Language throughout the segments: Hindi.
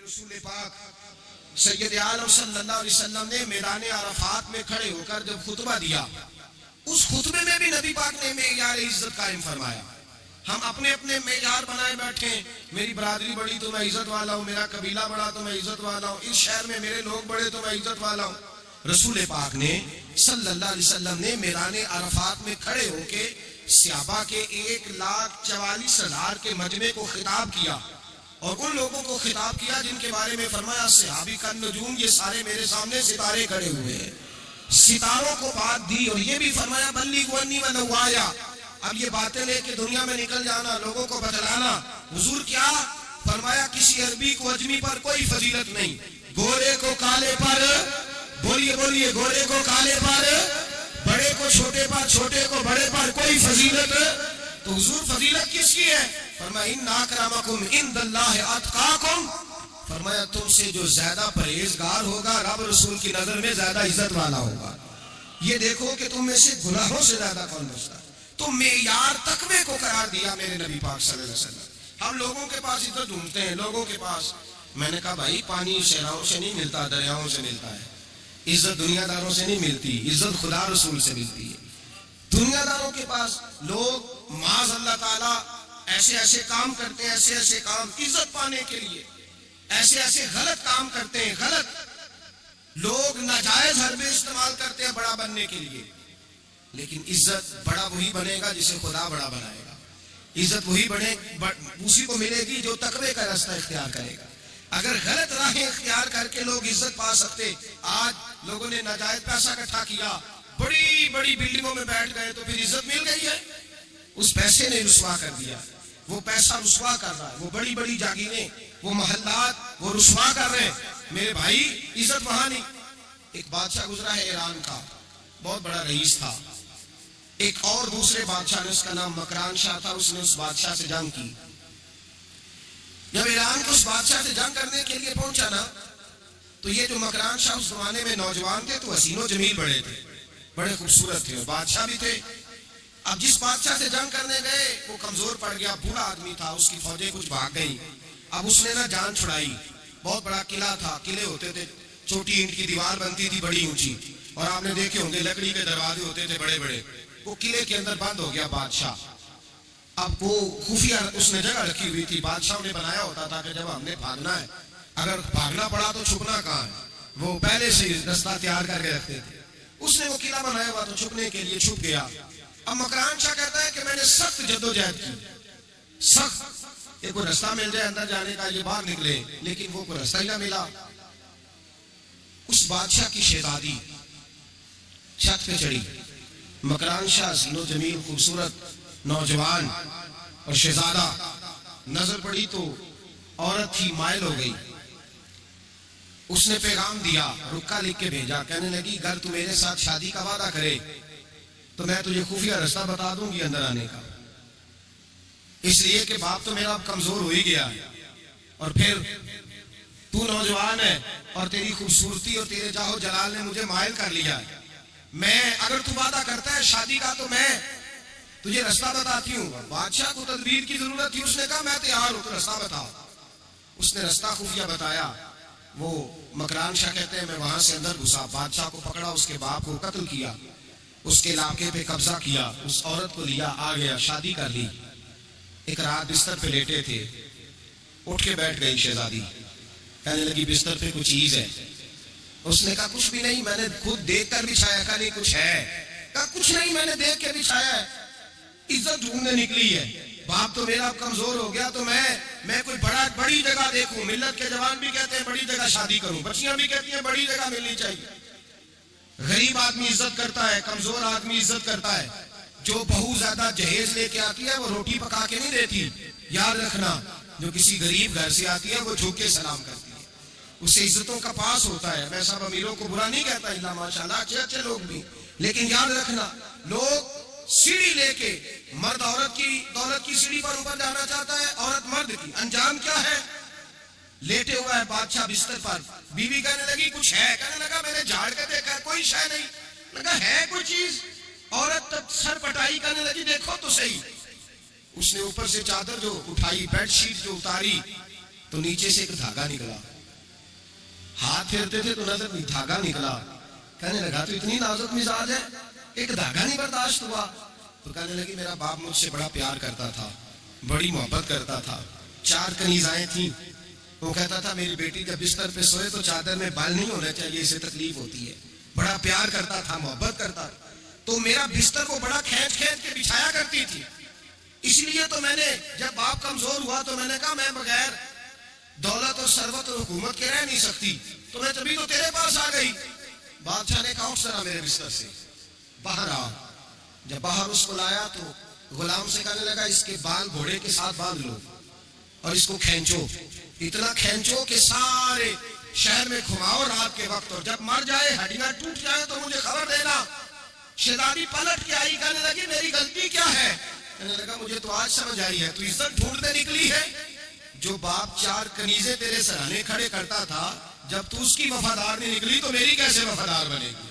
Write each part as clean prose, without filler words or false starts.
रसूल पाक सैयद आलम सल्लल्लाहु अलैहि वसल्लम ने मैदान अरफात में खड़े होकर जब खुतबा दिया, उस खुतबे में भी नबी पाक ने मेयार इज्जत कायम फरमाया। हम अपने अपने मेयार बनाए बैठे, मेरी बरादरी बड़ी तो मैं इज्जत वाला हूँ, मेरा कबीला बड़ा तो मैं इज्जत वाला हूँ, इस शहर में मेरे लोग बड़े तो मैं इज्जत वाला हूँ। रसूल पाक ने सल्लल्लाहु अलैहि वसल्लम ने मैदान अरफात में खड़े होके सहाबा के 1,44,000 के मजमे को खिताब किया और उन लोगों को खिताब किया जिनके बारे में फरमाया सहाबी का नजूम, ये सारे मेरे सामने सितारे खड़े हुए हैं। सितारों को बात दी और ये भी फरमाया बल्ली गुन्नी व नवाया। अब ये बातें लेके दुनिया में निकल जाना, लोगों को बतलाना। हुजूर क्या फरमाया, किसी अरबी को अजमी पर कोई फजीलत नहीं, गोरे को काले पर, बोलिए बोलिए, गोरे को काले पर, बड़े को छोटे पर, छोटे को बड़े पर कोई फजीलत। तो हुजूर फजीलत किसकी है? फरमाया इन्ना अक्रमकुम इंदल्लाहि अतकाकुम, फरमाया तुमसे जो ज्यादा परहेजगार होगा रब रसूल की नजर में ज्यादा इज्जत वाला होगा। ये देखो कि तुम में से गुनाहों से ज्यादा कौन बचता है। तो मेयार तकवे को करार दिया मेरे नबी पाक सल्लल्लाहु अलैहि वसल्लम। हम लोगों के पास इज्जत ढूंढते हैं, लोगों के पास। मैंने कहा भाई पानी शहरों से नहीं मिलता, दरियाओं से मिलता है। इज्जत दुनियादारों से नहीं मिलती, इज्जत खुदा रसूल से मिलती है। दुनियादारों के पास लोग माज़ अल्लाह ताला ऐसे ऐसे काम करते हैं, ऐसे ऐसे काम इज्जत पाने के लिए, ऐसे ऐसे गलत काम करते हैं, गलत लोग नाजायज हरबे इस्तेमाल करते हैं बड़ा बनने के लिए। लेकिन इज्जत बड़ा वही बनेगा जिसे खुदा बड़ा बनाएगा। इज्जत वही बने उसी को मिलेगी जो तकवे का रास्ता इख्तियार करेगा। अगर गलत राहें इख्तियार करके लोग इज्जत पा सकते, आज लोगों ने नाजायज पैसा इकट्ठा किया, बड़ी बड़ी बिल्डिंगों में बैठ गए, तो फिर इज्जत मिल गई है। उस पैसे ने रुसवा कर दिया, वो पैसा रुसवा कर रहा है, वो बड़ी बड़ी जागीरें, वो महल्लात वो रुसवा कर रहे हैं। मेरे भाई इज्जत वहां नहीं। एक बादशाह गुजरा है ईरान का, बहुत बड़ा रईस था। एक और दूसरे बादशाह ने, उसका नाम मकरान शाह था, उसने उस बादशाह से जंग की। जब ईरान को उस बादशाह से जंग करने के लिए पहुंचा ना, तो ये जो मकरान शाह उस जमाने में नौजवान थे, तो हसीनो जमील बड़े थे, बड़े खूबसूरत थे और बादशाह भी थे। अब जिस बादशाह से जंग करने गए वो कमजोर पड़ गया, बूढ़ा आदमी था, उसकी फौजें कुछ भाग गई। अब उसने ना जान छुड़ाई। बहुत बड़ा किला था, किले होते थे, छोटी ईंट की दीवार बनती थी बड़ी ऊंची, और आपने देखे होंगे लकड़ी के दरवाजे होते थे बड़े बड़े। वो किले के अंदर बंद हो गया बादशाह। अब वो खुफिया उसने जगह रखी हुई थी, बादशाह ने बनाया होता था कि जब हमने भागना है, अगर भागना पड़ा तो छुपना कहाँ है, वो पहले से रास्ता तैयार करके रखते थे। उसने वो किला बनाया हुआ तो छुपने के लिए छुप गया। अब मकरान शाह कहता है कि मैंने सख्त जद्दोजहद की, सख्त एक कोई रास्ता मिल जाए अंदर जाने का, ये बाहर निकले, लेकिन वो कोई रास्ता ही ना मिला। उस बादशाह की शहजादी छत पे चढ़ी। मकरान शाह सीनो जमील खूबसूरत नौजवान और शहजादा, नजर पड़ी तो औरत थी, माइल हो गई। उसने पैगाम दिया, रुक्का लिख के भेजा, कहने लगी अगर तू मेरे साथ शादी का वादा करे तो मैं तुझे खुफिया रास्ता बता दूंगी अंदर आने का। इसलिए कि बाप तो मेरा अब कमजोर हो ही गया है, और फिर तू नौजवान है और तेरी खूबसूरती और तेरे जाहो जलाल ने मुझे माइल कर लिया है। मैं अगर तू वादा करता है शादी का तो मैं तुझे रास्ता बताती हूँ। बादशाह को तदबीर की जरूरत थी, उसने कहा मैं तैयार हूं, तो रास्ता बताओ। उसने रास्ता खुफिया बताया। वो मकरान शाह कहते हैं मैं वहां से अंदर घुसा, बादशाह को पकड़ा, उसके बाप को कत्ल किया, उसके इलाके पे कब्जा किया, उस औरत को लिया, आ गया, शादी कर ली। एक रात बिस्तर पे लेटे थे, उठ के बैठ गई शहजादी, कहने लगी बिस्तर पे कुछ चीज है। उसने कहा कुछ भी नहीं, मैंने खुद देख कर बिछाया। कहा नहीं कुछ है। कहा कुछ नहीं, मैंने देख के बिछाया है, इज्जत ढूंढने निकली है। बाप तो मेरा कमजोर हो गया, तो मैं कोई बड़ी जगह देखूं। मिल्लत के जवान भी कहते हैं बड़ी जगह शादी करूं, बच्चियां भी कहती हैं बड़ी जगह मिलनी चाहिए। गरीब आदमी इज्जत करता है, कमजोर आदमी इज्जत करता है। जो बहू ज्यादा जहेज लेके आती है वो रोटी पका के नहीं देती, याद रखना। जो किसी गरीब घर से आती है वो झुक के सलाम करती है, उससे इज्जतों का पास होता है। मैं सब अमीरों को बुरा नहीं कहता, इल्ला माशाल्लाह अच्छे अच्छे लोग भी, लेकिन याद रखना लोग सीढ़ी लेके, मर्द औरत की दौलत की सीढ़ी पर ऊपर जाना चाहता है, औरत मर्द की। अंजाम क्या है? लेटे हुआ है बादशाह बिस्तर पर, बीवी कहने लगी कुछ है। कहने लगा मैंने झाड़ के देखा, कोई शय नहीं। लगा है कोई चीज? औरत तब सर पटाई, करने लगी देखो तो सही। उसने ऊपर से चादर जो उठाई, बेडशीट जो उतारी, तो नीचे से एक धागा निकला। हाथ फेरते थे तो नजर धागा निकला। कहने लगा तो इतनी नाजुक मिजाज है, एक धागा नहीं बर्दाश्त हुआ। तो कहने लगी मेरा बाप मुझसे बड़ा प्यार करता था, बड़ी मोहब्बत करता था, 4 कनीज़ाएं थी। वो कहता था मेरी बेटी जब बिस्तर पे सोए तो चादर में बाल नहीं होने चाहिए, इसे तकलीफ होती है। बड़ा प्यार करता था, मोहब्बत करता था। तो मेरा बिस्तर को बड़ा खींच खींच के बिछाया करती थी। इसलिए तो मैंने जब बाप कमजोर हुआ तो मैंने कहा मैं बगैर दौलत और सरवत और हुकूमत के रह नहीं सकती, तो मैं तभी तो तेरे पास आ गई। बादशाह ने कहा उठ जरा मेरे बिस्तर से बाहर आ। जब बाहर उसको लाया तो गुलाम से कहने लगा इसके बाल घोड़े के साथ बांध लो और इसको खींचो, इतना खींचो कि सारे शहर में घुमाओ रात के वक्त, और जब मर जाए हड्डियां टूट जाए तो मुझे खबर देना। शहजादी पलट के आई, कहने लगी मेरी गलती क्या है? कहने लगा मुझे तो आज समझ आई है, तू इज्जत ढूंढने निकली है। जो बाप 4 कनीजे तेरे सराहने खड़े करता था, जब तू उसकी वफादार नहीं निकली तो मेरी कैसे वफादार बनेगी?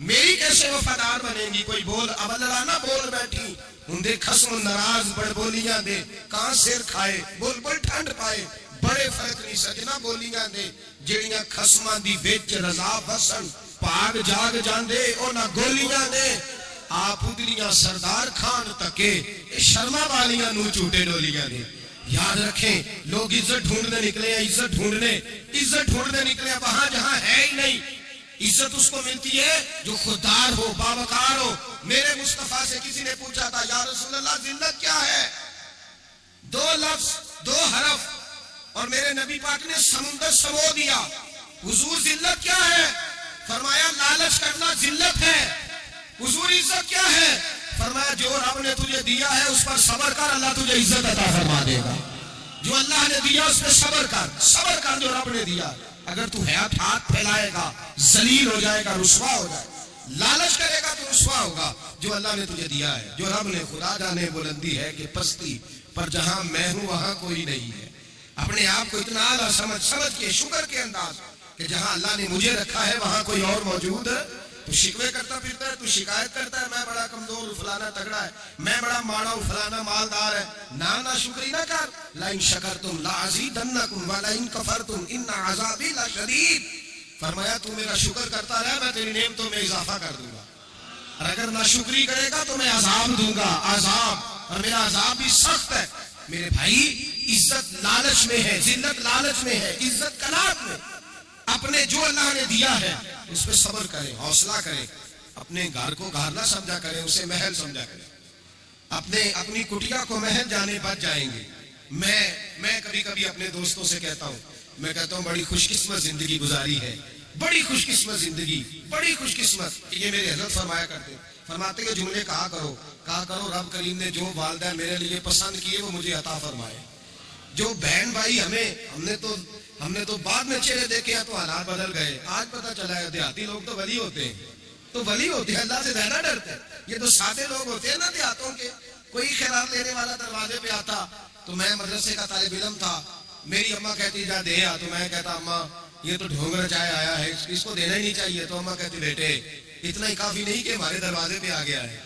मेरी कैसे वफादार बनेगी? कोई बोल अबलराना बोल बैठी उन्दे खस्म नाराज बड़ बोलियां दे, कहां सिर खाए बोल बोल ठंड पाए, बड़े फर्क नहीं सजना बोलियां दे ਜਿਹੜੀਆਂ ਖਸਮਾਂ ਦੀ ਵਿੱਚ ਰਜ਼ਾ ਵਸਣ ਭਾਗ ਜਾਗ ਜਾਂਦੇ ਉਹਨਾਂ ਗੋਲੀਆਂ ਨੇ आप उदरियां सरदार खान तके शर्मा वालियां नू झूठे डोलियां ने। याद रखें लोग इज्जत ढूंढने निकले हैं, इज्जत ढूंढने निकले हैं वहां जहां है ही नहीं। इज्जत उसको मिलती है जो खुददार हो, बावकार हो। मेरे मुस्तफा से किसी ने पूछा था या रसूल अल्लाह जिल्लत क्या है? 2 लफ्ज 2 हरफ और मेरे नबी पाक ने समुंदर समो दिया। हुजूर जिल्लत क्या है? फरमाया लालच करना जिल्लत है। हुजूर इज्जत क्या है? फरमाया जो रब ने तुझे दिया है उस पर सब्र कर, अल्लाह तुझे इज्जत अता फरमा देगा। जो अल्लाह ने दिया उस पर सब्र कर जो रब ने दिया। अगर तू हाथ फैलाएगा जलील हो जाएगा, रुसवा हो जाएगा। लालच करेगा तो रुसवा होगा। जो अल्लाह ने तुझे दिया है, जो रब ने, खुदा जाने बुलंदी है कि पस्ती पर जहां मैं हूं वहां कोई नहीं है। अपने आप को इतना आला समझ के शुक्र के अंदाज कि जहां अल्लाह ने मुझे रखा है वहां कोई और मौजूद। तू शिकवे करता फिरता है, तू शिकायत करता है मैं बड़ा कमजोर, फलाना तगड़ा है, मैं बड़ा माड़ा हूं, फलाना मालदार है। ना शुक्री ना कर। लाइन शकरतुम लाज़ीदन्नकुम व लाइन कफरतुम इन्न अज़ाबी लशदीद। फरमाया तू मेरा शुक्र करता रहे, मैं तेरी नेमतों में इजाफा कर दूंगा, और अगर नाशुक्री करेगा तो मैं अजाब दूंगा, अजाब, और मेरा अजाब भी सख्त है। मेरे भाई इज्जत लालच में है, जिल्लत लालच में है, इज्जत कनात में। अपने जो अल्लाह ने दिया है उस पर सब्र करें, हौसला करें। अपने घर को घर ना समझा करें, उसे महल समझा करें। अपनी कुटिया को महल जाने बच जाएंगे। मैं कभी कभी अपने दोस्तों से कहता हूँ, मैं कहता हूँ बड़ी खुशकिस्मत जिंदगी गुजारी है, बड़ी खुशकिस्मत जिंदगी, बड़ी खुशकिस्मत। ये मेरे हज़रत फरमाते कि जुमले कहा करो रब करीम ने जो वालिदैन मेरे लिए पसंद किए वो मुझे अता फरमाए। जो बहन भाई हमने तो बाद में चेहरे देखे हैं तो हालात बदल गए। आज पता चला है देहाती लोग तो वली होते हैं, अल्लाह से ज्यादा डरते हैं। ये तो सादे लोग होते हैं ना देहातों के। कोई खैरात लेने वाला दरवाजे पे आता तो मैं मदरसे का तालिब इल्म था, मेरी अम्मा कहती जा दे आ, तो मैं कहता अम्मा ये तो ढोंगरा चाय आया है, इसको देना ही नहीं चाहिए। तो अम्मा कहती बेटे इतना ही काफी नहीं कि हमारे दरवाजे पे आ गया है।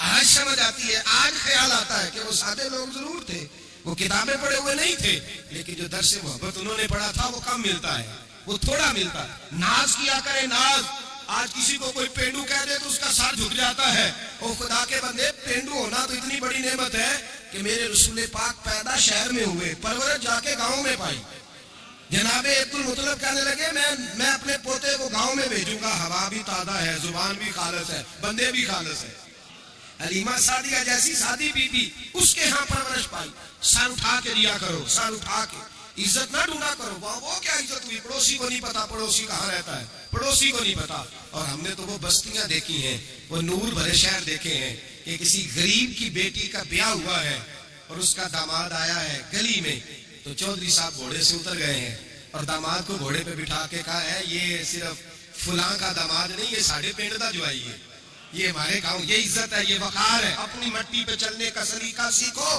आज समझ आती है, आज ख्याल आता है कि वो सादे लोग जरूर थे, वो किताबें पढ़े हुए नहीं थे, लेकिन जो दर्स मोहब्बत उन्होंने पढ़ा था वो कम मिलता है, वो थोड़ा मिलता है। नाज किया करे नाज। आज किसी को कोई पेंडू कह दे तो उसका सर झुक जाता है। ओ खुदा के बंदे, पेंडू होना तो इतनी बड़ी नेमत है कि मेरे रसूल पाक पैदा शहर में हुए, परवरिश जाके गाँव में पाई। जनाबे अब्दुल मुतलब कहने लगे मैं अपने पोते को गाँव में भेजूंगा, हवा भी ताजा है, जुबान भी खालस है, बंदे भी खालस है। हलीमा सादिया जैसी सादी बीबी, उसके यहाँ परवरिश पाई। सर उठा के दिया करो, सर उठा के, इज्जत ना ढूंढा करो। वो क्या इज्जत हुई? पड़ोसी को नहीं पता पड़ोसी कहाँ रहता है, पड़ोसी को नहीं पता। और हमने तो वो बस्तियां देखी हैं, वो नूर भरे शहर देखे हैं कि किसी गरीब की बेटी का ब्याह हुआ है और उसका दामाद आया है गली में, तो चौधरी साहब घोड़े से उतर गए हैं और दामाद को घोड़े पे बिठा के कहा है ये सिर्फ फुला का दामाद नहीं, ये साढ़े पिंड का जुआई है, ये हमारे गाँव, ये इज्जत है, ये वकार है। अपनी मट्टी पे चलने का सलीका सीखो।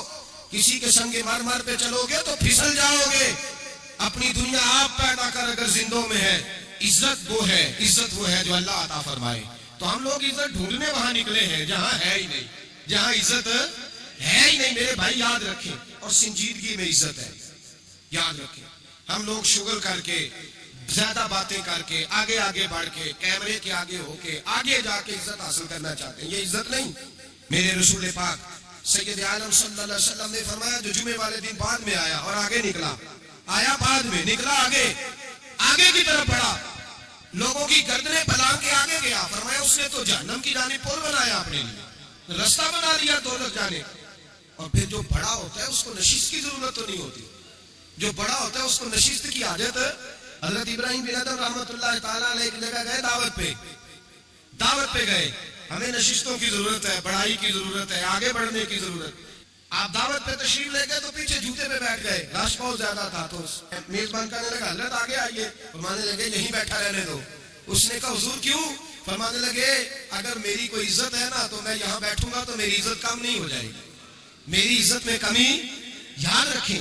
किसी के संगे मर पे चलोगे तो फिसल जाओगे। अपनी दुनिया आप पैदा कर अगर जिंदों में है। इज्जत वो है जो अल्लाह अता फरमाए। तो हम लोग इज्जत ढूंढने वहां निकले हैं जहां है ही नहीं, जहां इज्जत है ही नहीं। मेरे भाई याद रखें, और संजीदगी में इज्जत है, याद रखें। हम लोग शुगर करके ज्यादा बातें करके आगे आगे बढ़ के कैमरे के आगे होके आगे जाके इज्जत हासिल करना चाहते हैं। ये इज्जत नहीं। मेरे रसूल पाक सैयद आलम सल्लल्लाहु अलैहि वसल्लम ने फरमाया, जो जुमे वाले दिन बाद में आया और आगे निकला, आया बाद में, निकला आगे, आगे की तरफ बढ़ा, लोगों की गर्दनें फैलान के आगे गया, फरमाया उसने तो जहन्नम की जानिब पुल बनाया, अपने लिए रास्ता बना लिया दौलत जाने। और फिर जो बड़ा होता है उसको नशिस्त की जरूरत तो नहीं होती। जो बड़ा होता है उसको नशिस्त की आदत। हजरत इब्राहिम बिन अदम रहमतुल्लाह ताला अलैह एक जगह गए, दावत पे गए। हमें नशिस्तों की जरूरत है, बढ़ाई की जरूरत है, आगे बढ़ने की जरूरत। आप दावत पे तशरीफ ले गए तो पीछे जूते पे बैठ गए, रश बहुत ज्यादा था, तो मेजबान कहने लगा हजरत आगे आइए, फरमाने लगे यहीं बैठा रहने दो। उसने कहा हुजूर क्यों? फरमाने लगे अगर मेरी कोई इज्जत है ना तो मैं यहाँ बैठूंगा तो मेरी इज्जत कम नहीं हो जाएगी, मेरी इज्जत में कमी। याद रखें,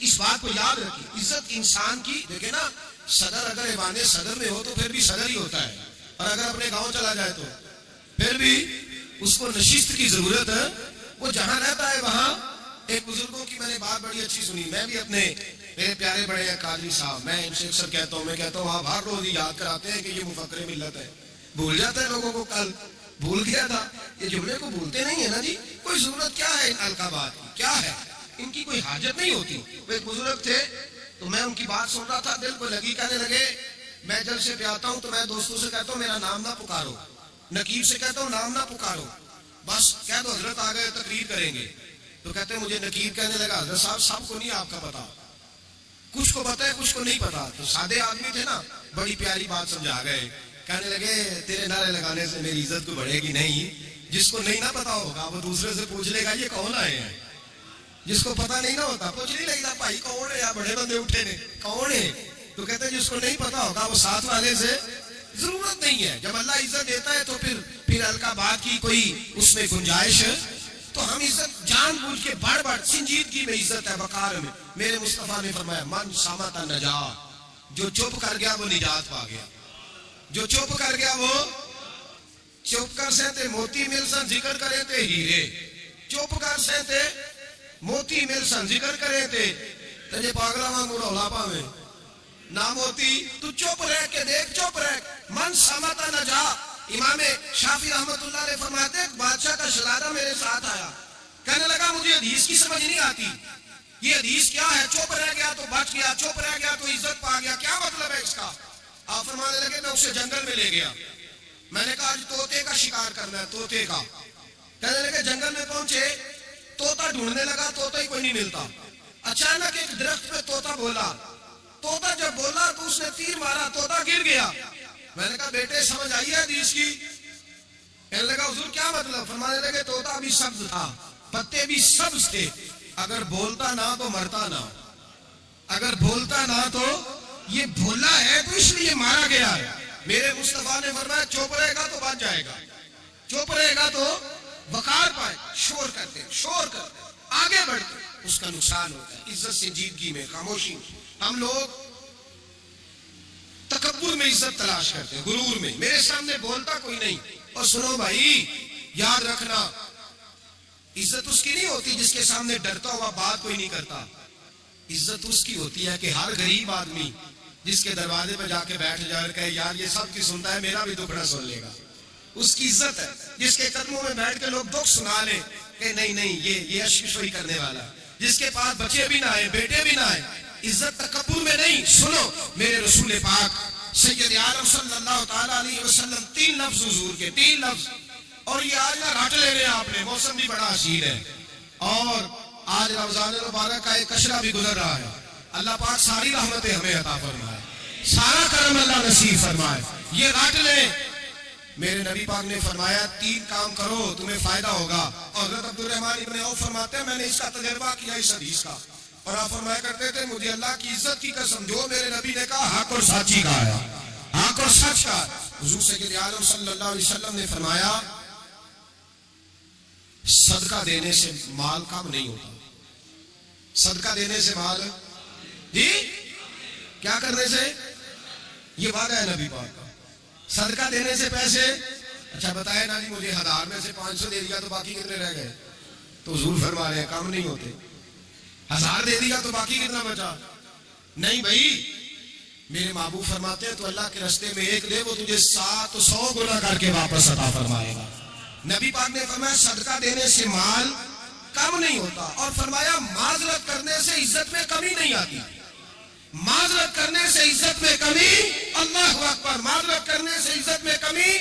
इस बात को याद रखें, इज्जत इंसान की। देखे ना, सदर अगर ऐवाने सदर में हो तो फिर भी सदर ही होता है, और अगर अपने गांव चला जाए तो फिर भी उसको नशिस्त की जरूरत है। वो जहां रहता है वहां। एक बुजुर्गों की मैंने बात बड़ी अच्छी सुनी। मैं भी अपने मेरे प्यारे बड़े हैं कादरी साहब, मैं इनसे अक्सर कहता हूँ, मैं कहता हूँ आप हर रोज याद कराते हैं कि ये मुफक्किर मिल्लत है। भूल जाता है लोगों को, कल भूल गया था। ये जुमले को भूलते नहीं है ना जी। कोई जरूरत क्या है इन अलकाबात की, क्या है, इनकी कोई हाजत नहीं होती। वो एक बुजुर्ग थे तो मैं उनकी बात सुन रहा था, दिल को लगी। कहने लगे मैं जल से पे आता हूँ तो मैं दोस्तों से कहता हूँ मेरा नाम ना पुकारो, नकीब से कहता हूँ नाम ना पुकारो, बस कह दो हजरत आ गए तकरीर करेंगे। तो कहते हैं मुझे नकीब कहने लगा हजरत साहब सबको नहीं आपका पता, कुछ को पता है कुछ को नहीं पता। तो सादे आदमी थे ना, बड़ी प्यारी बात समझा गए। कहने लगे तेरे नारे लगाने से मेरी इज्जत को बढ़ेगी नहीं, जिसको नहीं ना पता होगा वो दूसरे से पूछ लेगा ये कौन आए हैं। जिसको पता नहीं ना होता पूछ नहीं लगता भाई कौन है, या बड़े बंदे उठे ने कौन है। तो कहते हैं जिसको नहीं पता होगा वो साथ वाले से जरूरत नहीं है। जब अल्लाह इज्जत देता है तो फिर अलकाबात की कोई उसमें गुंजाइश है। तो हम इज्जत जानबूझ के बढ़ संजीदगी में इज्जत है, वकार में। मेरे मुस्तफा ने फरमाया मन सामता नजा, जो चुप कर गया वो निजात पा गया। जो चुप कर गया वो चुप कर सहते मोती मिल सन जिक्र करे थे हीरे, चुप कर सहते मोती मिल सन जिक्र करे थे तेरे पागला वांगू रौला पावे ना मोती। तू चुप रह के देख, चुप रह, मन समता न जा। इमाम शाफी रहमतुल्लाह ने फरमाते एक बादशाह का शलारा मेरे साथ आया, कहने लगा मुझे हदीस की समझ नहीं आती, ये हदीस क्या है, चुप रह गया तो बच गया, चुप रह गया तो इज्जत पा गया, क्या मतलब है इसका। आप फरमाने लगे मैं उसे जंगल में ले गया, मैंने कहा आज तोते का शिकार करना है, तोते का। कहने लगे जंगल में पहुंचे, तोता ढूंढने लगा, तोता ही कोई नहीं मिलता। अचानक एक दरख्त पे तोता बोला, तोता जब बोला तो उसने तीर मारा, तोता गिर गया। मैंने कहा बेटे समझ आई है हदीस की। कहने लगा हुजूर क्या मतलब। फरमाने लगे तोता भी सब्ज था, पत्ते भी सब्ज थे, अगर बोलता ना तो मरता ना, अगर बोलता ना तो ये भोला है तो इसलिए मारा गया है। मेरे मुस्तफा ने फरमाया चुप रहेगा तो बच जाएगा, चुप रहेगा तो वकार पाए। शोर करते आगे बढ़ते उसका नुकसान होता है। इज्जत से जीदगी में खामोशी। हम लोग तकब्बुर में इज्जत तलाश करते हैं, गुरूर में, मेरे सामने बोलता कोई नहीं। और सुनो भाई याद रखना, इज्जत उसकी नहीं होती जिसके सामने डरता हुआ बात कोई नहीं करता। इज्जत उसकी होती है कि हर गरीब आदमी जिसके दरवाजे पर जाके बैठ जाए कहे यार ये सब की सुनता है, मेरा भी दुखड़ा सुन लेगा, उसकी इज्जत है। जिसके कदमों में बैठ के लोग दुख सुना ले कि नहीं ये अशकिशोई करने वाला, जिसके पास बच्चे भी ना आए, बेटे भी ना आए, इज्जत तकब्बुर में नहीं। सुनो मेरे रसूल पाक सैयद आलम सल्लल्लाहु ताला अलैहि वसल्लम 3 लफ्ज हुजूर के, 3 लफ्ज। और ये आज ना रट ले रहे हैं आपने, मौसम भी बड़ा हसीन है और आज रमजान मुबारक का एक अशरा भी गुजर रहा है। अल्लाह पाक सारी रहमतें हमें अता फरमाए, सारा करम अल्लाह नसीब फरमाए। ये रट ले, मेरे नबी पाक ने फरमाया 3 काम करो तुम्हें फायदा होगा। और हज़रत अब्दुल रहमान इब्न औफ फरमाते हैं मैंने इसका तजर्बा किया इस हदीस का, और आप फरमाया करते थे मुझे अल्लाह की इज्जत की कसम, जो मेरे नबी ने कहा हक और साची का है, हक और सच का। हुजूर सैयद आलम सल्लल्लाहु अलैहि वसल्लम ने फरमाया सदका देने से माल कम नहीं होता, सदका देने से माल जी क्या करने से, ये वादा है नबी पाक का। सदका देने से पैसे, अच्छा बताए ना जी मुझे 1000 में से 500 दे दिया तो बाकी कितने रह गए, तो हुजूर फरमा रहे हैं कम नहीं होते। 1000 दे दिया तो बाकी कितना बचा, नहीं भाई मेरे महबूब फरमाते हैं तो अल्लाह के रास्ते में एक दे, वो तुझे 700 गुना करके वापस अता फरमाएगा। नबी पाक ने फरमाया सदका देने से माल कम नहीं होता, और फरमाया माजरत करने से इज्जत में कमी नहीं आती। माजरत करने से इज्जत में कमी, अल्लाहु अकबर, माजरत करने से इज्जत में कमी।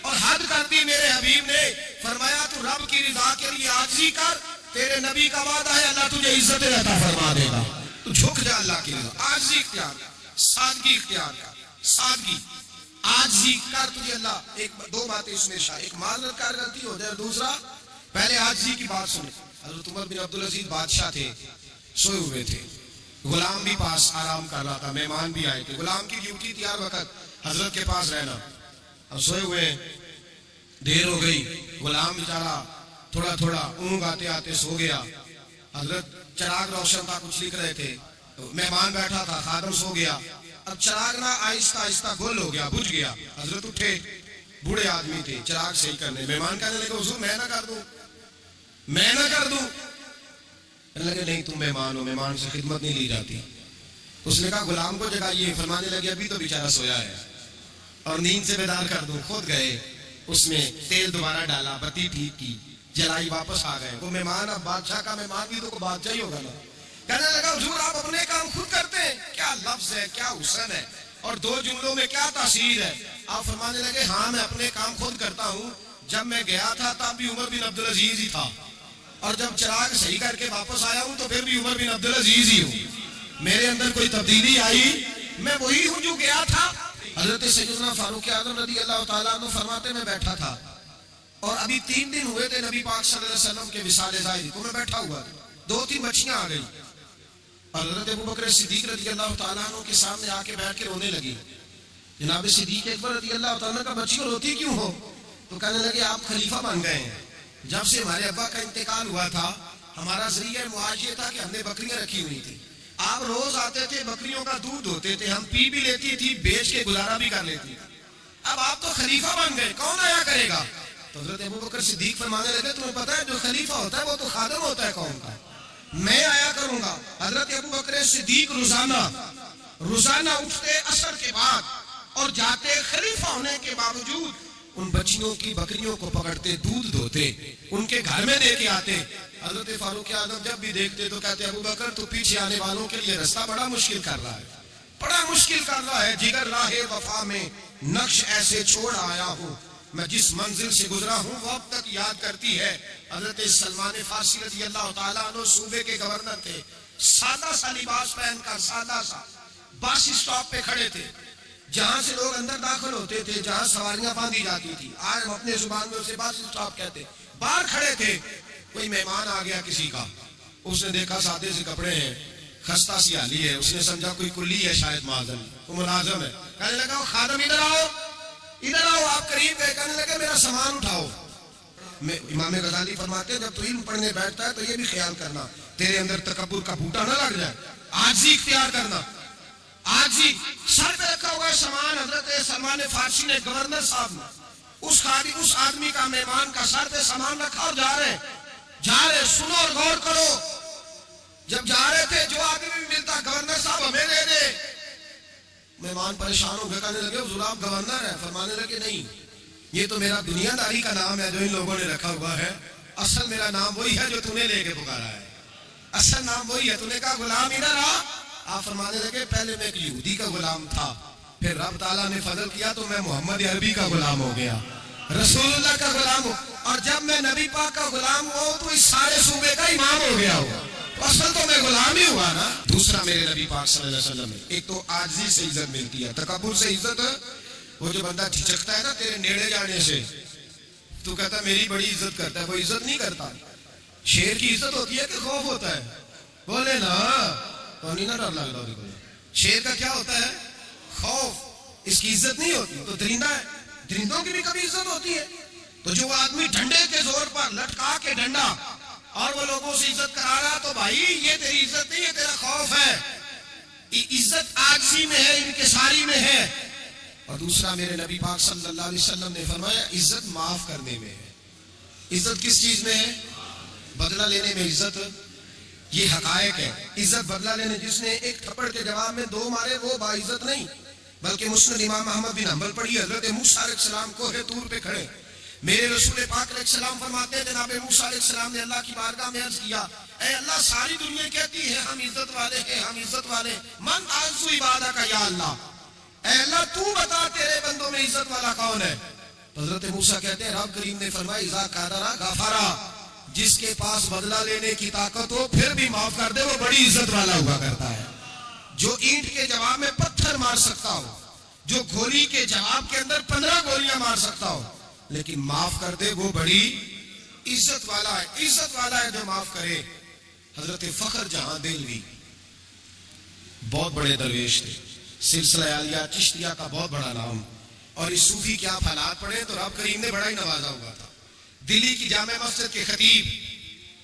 और हद कर दी मेरे हबीब ने, फरमाया तू रब की रिजा के लिए आजिज़ी कर, तेरे नबी का वादा है अल्लाह तुझे इज्जत अता फरमा देगा। तू झुक जा अल्लाह की रिजा, आजिज़ी इख्तियार कर, सादगी इख्तियार कर, सादगी आजिज़ी कर, तुझे अल्लाह। एक दो बातें इसमें एक माजरत कर गलती हो जाए, दूसरा पहले आजिज़ी की बात सुने। हज़रत उमर बिन अब्दुल अजीज बादशाह थे, सोए हुए थे, गुलाम भी पास आराम कर रहा था, मेहमान भी आए थे। गुलाम की ड्यूटी थी हर वक्त हजरत के पास रहना। अब सोए हुए, देर हो गई, गुलाम बेचारा थोड़ा थोड़ा ऊँग आते आते सो गया। हजरत चिराग रोशन था, कुछ लिख रहे थे, मेहमान बैठा था, खादम सो गया। अब चिराग ना आहिस्ता आहिस्ता गुल हो गया, बुझ गया। हजरत उठे, बूढ़े आदमी थे, चिराग सही करने। मेहमान कहने लगे हुजूर मैं ना कर दूं, मैं ना कर दूं। लगे नहीं तुम मेहमान हो, मेहमान से खिदमत नहीं ली जाती। उसने कहा गुलाम को जगाइए। फरमाने लगे अभी तो बेचारा सोया है और नींद से बेदार कर दूं। खुद गए, उसमें तेल दोबारा डाला, बत्ती ठीक की, जलाई, वापस आ गए। वो मेहमान, अब बादशाह का मेहमान भी तो बादशाह ही होगा ना। कहने लगा हुजूर आप अपने काम खुद करते हैं, क्या लफ्ज है, क्या हुस्न है, और दो जुमलों में क्या तासीर है। आप फरमाने लगे हाँ मैं अपने काम खुद करता हूँ। जब मैं गया था तब भी उमर बिन अब्दुल अजीज ही था, और जब चिराग सही करके वापस आया हूँ तो फिर भी उमर बिन अब्दुल अजीज ही हूँ। मेरे अंदर कोई तब्दीली आई, मैं वही हूँ जो गया था। हजरत सैयदना फारूक आज़म रज़ी अल्लाह तआला अन्हु फरमाते मैं बैठा था, और अभी 3 दिन हुए थे नबी पाक सल्लल्लाहु अलैहि वसल्लम के विसाले ज़ाहिर को। मैं बैठा हुआ, 2-3 बच्चियां आ गई, और हजरत अबू बकर सिद्दीक रज़ी अल्लाह तआला अन्हु के सामने आके बैठ के रोने लगी। जनाब सिद्दीक अकबर रज़ी अल्लाह तआला का बच्चियों रोती क्यों हो? तो कहने लगे आप खलीफा बन गए हैं। जब से हमारे अब्बा का इंतकाल हुआ था, हमारा जरिया मुआश ये था कि हमने बकरियां रखी हुई थी। आप रोज आते थे, बकरियों का दूध होते थे, हम पी भी लेती थी, बेच के गुजारा भी कर लेती थी। अब आप तो खलीफा बन गए, कौन आया करेगा? तो हजरत अबू बकर सिद्दीक फरमाने लगे तुम्हें पता है जो खलीफा होता है वो तो खादम होता है कौम का, मैं आया करूंगा। हजरत अबू बकर सिद्दीक रोजाना उठते असर के बाद और जाते, खलीफा होने के बावजूद उन बच्चियों की बकरियों को पकड़ते, दूध धोते, उनके घर में दे के आते। हजरत फारूक आज़म जब भी देखते तो कहते अबू बकर तो पीछे आने वालों के लिए रास्ता बड़ा मुश्किल कर रहा है, बड़ा मुश्किल कर रहा है। जिगर राहे वफा में नक्श ऐसे छोड़ आया हूँ, मैं जिस मंजिल से गुजरा हूँ वो अब तक याद करती है। हजरत सलमान फारसी रज़ी अल्लाह तआला अन्हु सूबे के गवर्नर थे, सादा सा लिबास पहनकर, सादा सा, बस स्टॉप पे खड़े थे, जहां से लोग अंदर दाखिल होते थे, जहां सवारियां बांधी जाती थी, आज हम अपने जुबान में उसे बस स्टॉप कहते। बाहर खड़े थे, कोई मेहमान आ गया किसी का, उसने देखा सादे से कपड़े हैं, खस्ता सी हाली है, उसने समझा कोई कुली है, शायद माजन को मुलाजम है। कहने लगा खादम इधर आओ, इधर आओ। आप करीब गए, कहने लगे मेरा सामान उठाओ। इमाम गजाली फरमाते जब तू इल्म पढ़ने बैठता है तो ये भी ख्याल करना तेरे अंदर तकब्बुर का बूटा ना लग जाए, आजिज़ी इख्तियार करना। आज ही सर पे रखा हुआ सामान हजरत सलमान फारसी ने, गवर्नर साहब ने, उस आदमी का, मेहमान का सर पे सामान रखा और जा रहे, सुनो और गौर करो। जब जा रहे थे जो आदमी भी मिलता गवर्नर साहब हमें दे दे। मेहमान परेशान हो गए, कहने लगे हुजूर आप गवर्नर है? फरमाने लगे नहीं, ये तो मेरा दुनियादारी का नाम है जो इन लोगों ने रखा हुआ है, असल मेरा नाम वही है जो तूने लेके पुकारा है, असल नाम वही है। तूने कहा गुलाम इधर आ। आप फरमाने लगे पहले मैं एक यहूदी का गुलाम था, फिर रब ताला ने फजल किया तो मैं मोहम्मद अरबी का गुलाम हो गया, रसूलुल्लाह का गुलाम हो, और जब मैं नबी पाक का गुलाम हुआ तो इस सारे सूबे का इमाम हो गया हो, तो असल तो मैं गुलाम ही हुआ ना। दूसरा मेरे नबी पाक सल्लल्लाहु अलैहि वसल्लम में एक तो आजिज़ी से इज्जत मिलती है, तकब्बुर से इज्जत, वो जो बंदा झिझकता है ना तेरे नेड़े जाने से, तू कहता मेरी बड़ी इज्जत करता है, वो इज्जत नहीं करता। शेर की इज्जत होती है कि खौफ होता है? बोले ना, तो नहीं ना डर लग रहा। शेर का क्या होता है? खौफ, इसकी इज्जत नहीं होती। तो दरिंदा है, दरिंदों की भी कभी इज्जत होती है। तो जो आदमी डंडे के जोर पर लटका के डंडा और वो लोगों से इज्जत करा रहा, तो भाई ये तेरी इज्जत नहीं है, तेरा खौफ है। इज्जत आजिज़ी में है, इनकिसारी में है। और दूसरा मेरे नबी पाक सल्लल्लाहु अलैहि वसल्लम ने फरमाया इज्जत माफ करने में है। इज्जत किस चीज में है? बदला लेने में इज्जत, ये हकायक है। इज्जत बदला लेने, जिसने एक थप्पड़ के जवाब में 2 मारे वो बाइज्जत नहीं, बल्कि मुस्लिम इमाम अहमद बिन हंबल पढ़ी, हजरत मूसा अलैहिस्सलाम को है तूर पे खड़े, मेरे रसूल पाक अलैहिस्सलाम फरमाते हैं जनाब मूसा अलैहिस्सलाम ने अल्लाह की बारगाह में अर्ज किया, ऐ अल्लाह सारी दुनिया कहती है हम इज्जत वाले हैं, हम इज्जत वाले, मन आज़ू इबादा का या अल्लाह, ऐ अल्लाह तू बता तेरे बंदों में इज्जत वाला कौन है। हजरत मूसा कहते हैं रब करीम ने फरमाया इज़ा कादरा गफरा, जिसके पास बदला लेने की ताकत हो फिर भी माफ कर दे वो बड़ी इज्जत वाला हुआ करता है। जो ईंट के जवाब में पत्थर मार सकता हो, जो गोली के जवाब के अंदर 15 गोलियां मार सकता हो, लेकिन माफ कर दे वो बड़ी इज्जत वाला है। इज्जत वाला है जो माफ करे। हजरत फखर जहां देलवी बहुत बड़े दरवेश थे, सिलसिला आलिया चिश्तिया का बहुत बड़ा नाम, और इस सूफी के आप हालात पढ़े तो रब करीम ने बड़ा ही नवाजा हुआ था। दिल्ली की जामे मस्जिद के खतीब,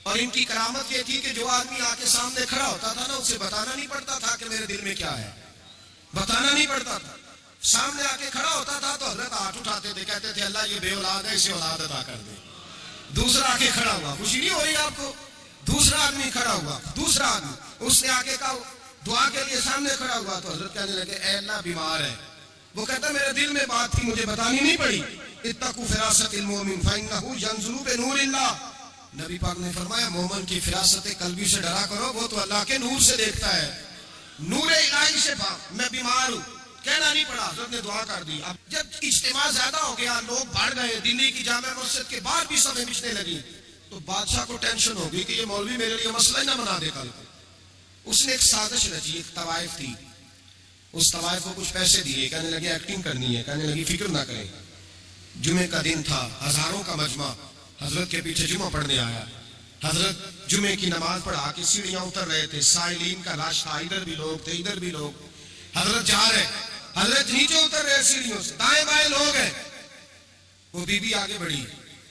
और इनकी करामत ये थी कि जो आदमी आके सामने खड़ा होता था ना उसे बताना नहीं पड़ता था कि मेरे दिल में क्या है, बताना नहीं पड़ता था। सामने आके खड़ा होता था तो हजरत हाथ उठाते थे, कहते थे अल्लाह ये बेऔलाद है इसे औलाद अता कर दे। दूसरा आके खड़ा हुआ, खुशी नहीं हो रही आपको, दूसरा आदमी खड़ा हुआ, दूसरा आदमी उसने आके कहा दुआ के लिए सामने खड़ा हुआ तो हजरत कहने लगे ऐ अल्लाह बीमार है, वो कहता मेरे दिल में बात थी मुझे बतानी नहीं पड़ी। इत्तकू फिरासतिल मोमिन फइन्नहु यंजुलु बिनूरिल्लाह, नबी पाक ने फरमाया मोमिन की फिरासत कल्बी से डरा करो, वो तो अल्लाह के नूर से देखता है, नूर इलाही से। मैं बीमार हूं कहना नहीं पड़ा, हजरत ने दुआ कर दी। अब जब इज्तिमा ज्यादा हो गया, लोग बढ़ गए, दिल्ली की जामे मस्जिद के बाहर भी सभें बिछने लगी, तो बादशाह को टेंशन हो गई कि ये मौलवी मेरे लिए मसला ही ना बना दे कल। उसने एक साजिश रची, एक तवाइफ थी, उस तवाइफ को कुछ पैसे दिए, कहने लगे एक्टिंग करनी है, कहने लगी फिक्र ना करें। जुमे का दिन था, हजारों का मजमा हजरत के पीछे जुमा पढ़ने आया। हजरत जुमे की नमाज पढ़ा के सीढ़ियां उतर रहे थे, साइलीन का रास्ता, इधर भी लोग थे इधर भी लोग, हजरत जा रहे, हजरत नीचे उतर रहे सीढ़ियों से, दाएं बाएं लोग हैं। वो बीबी आगे बढ़ी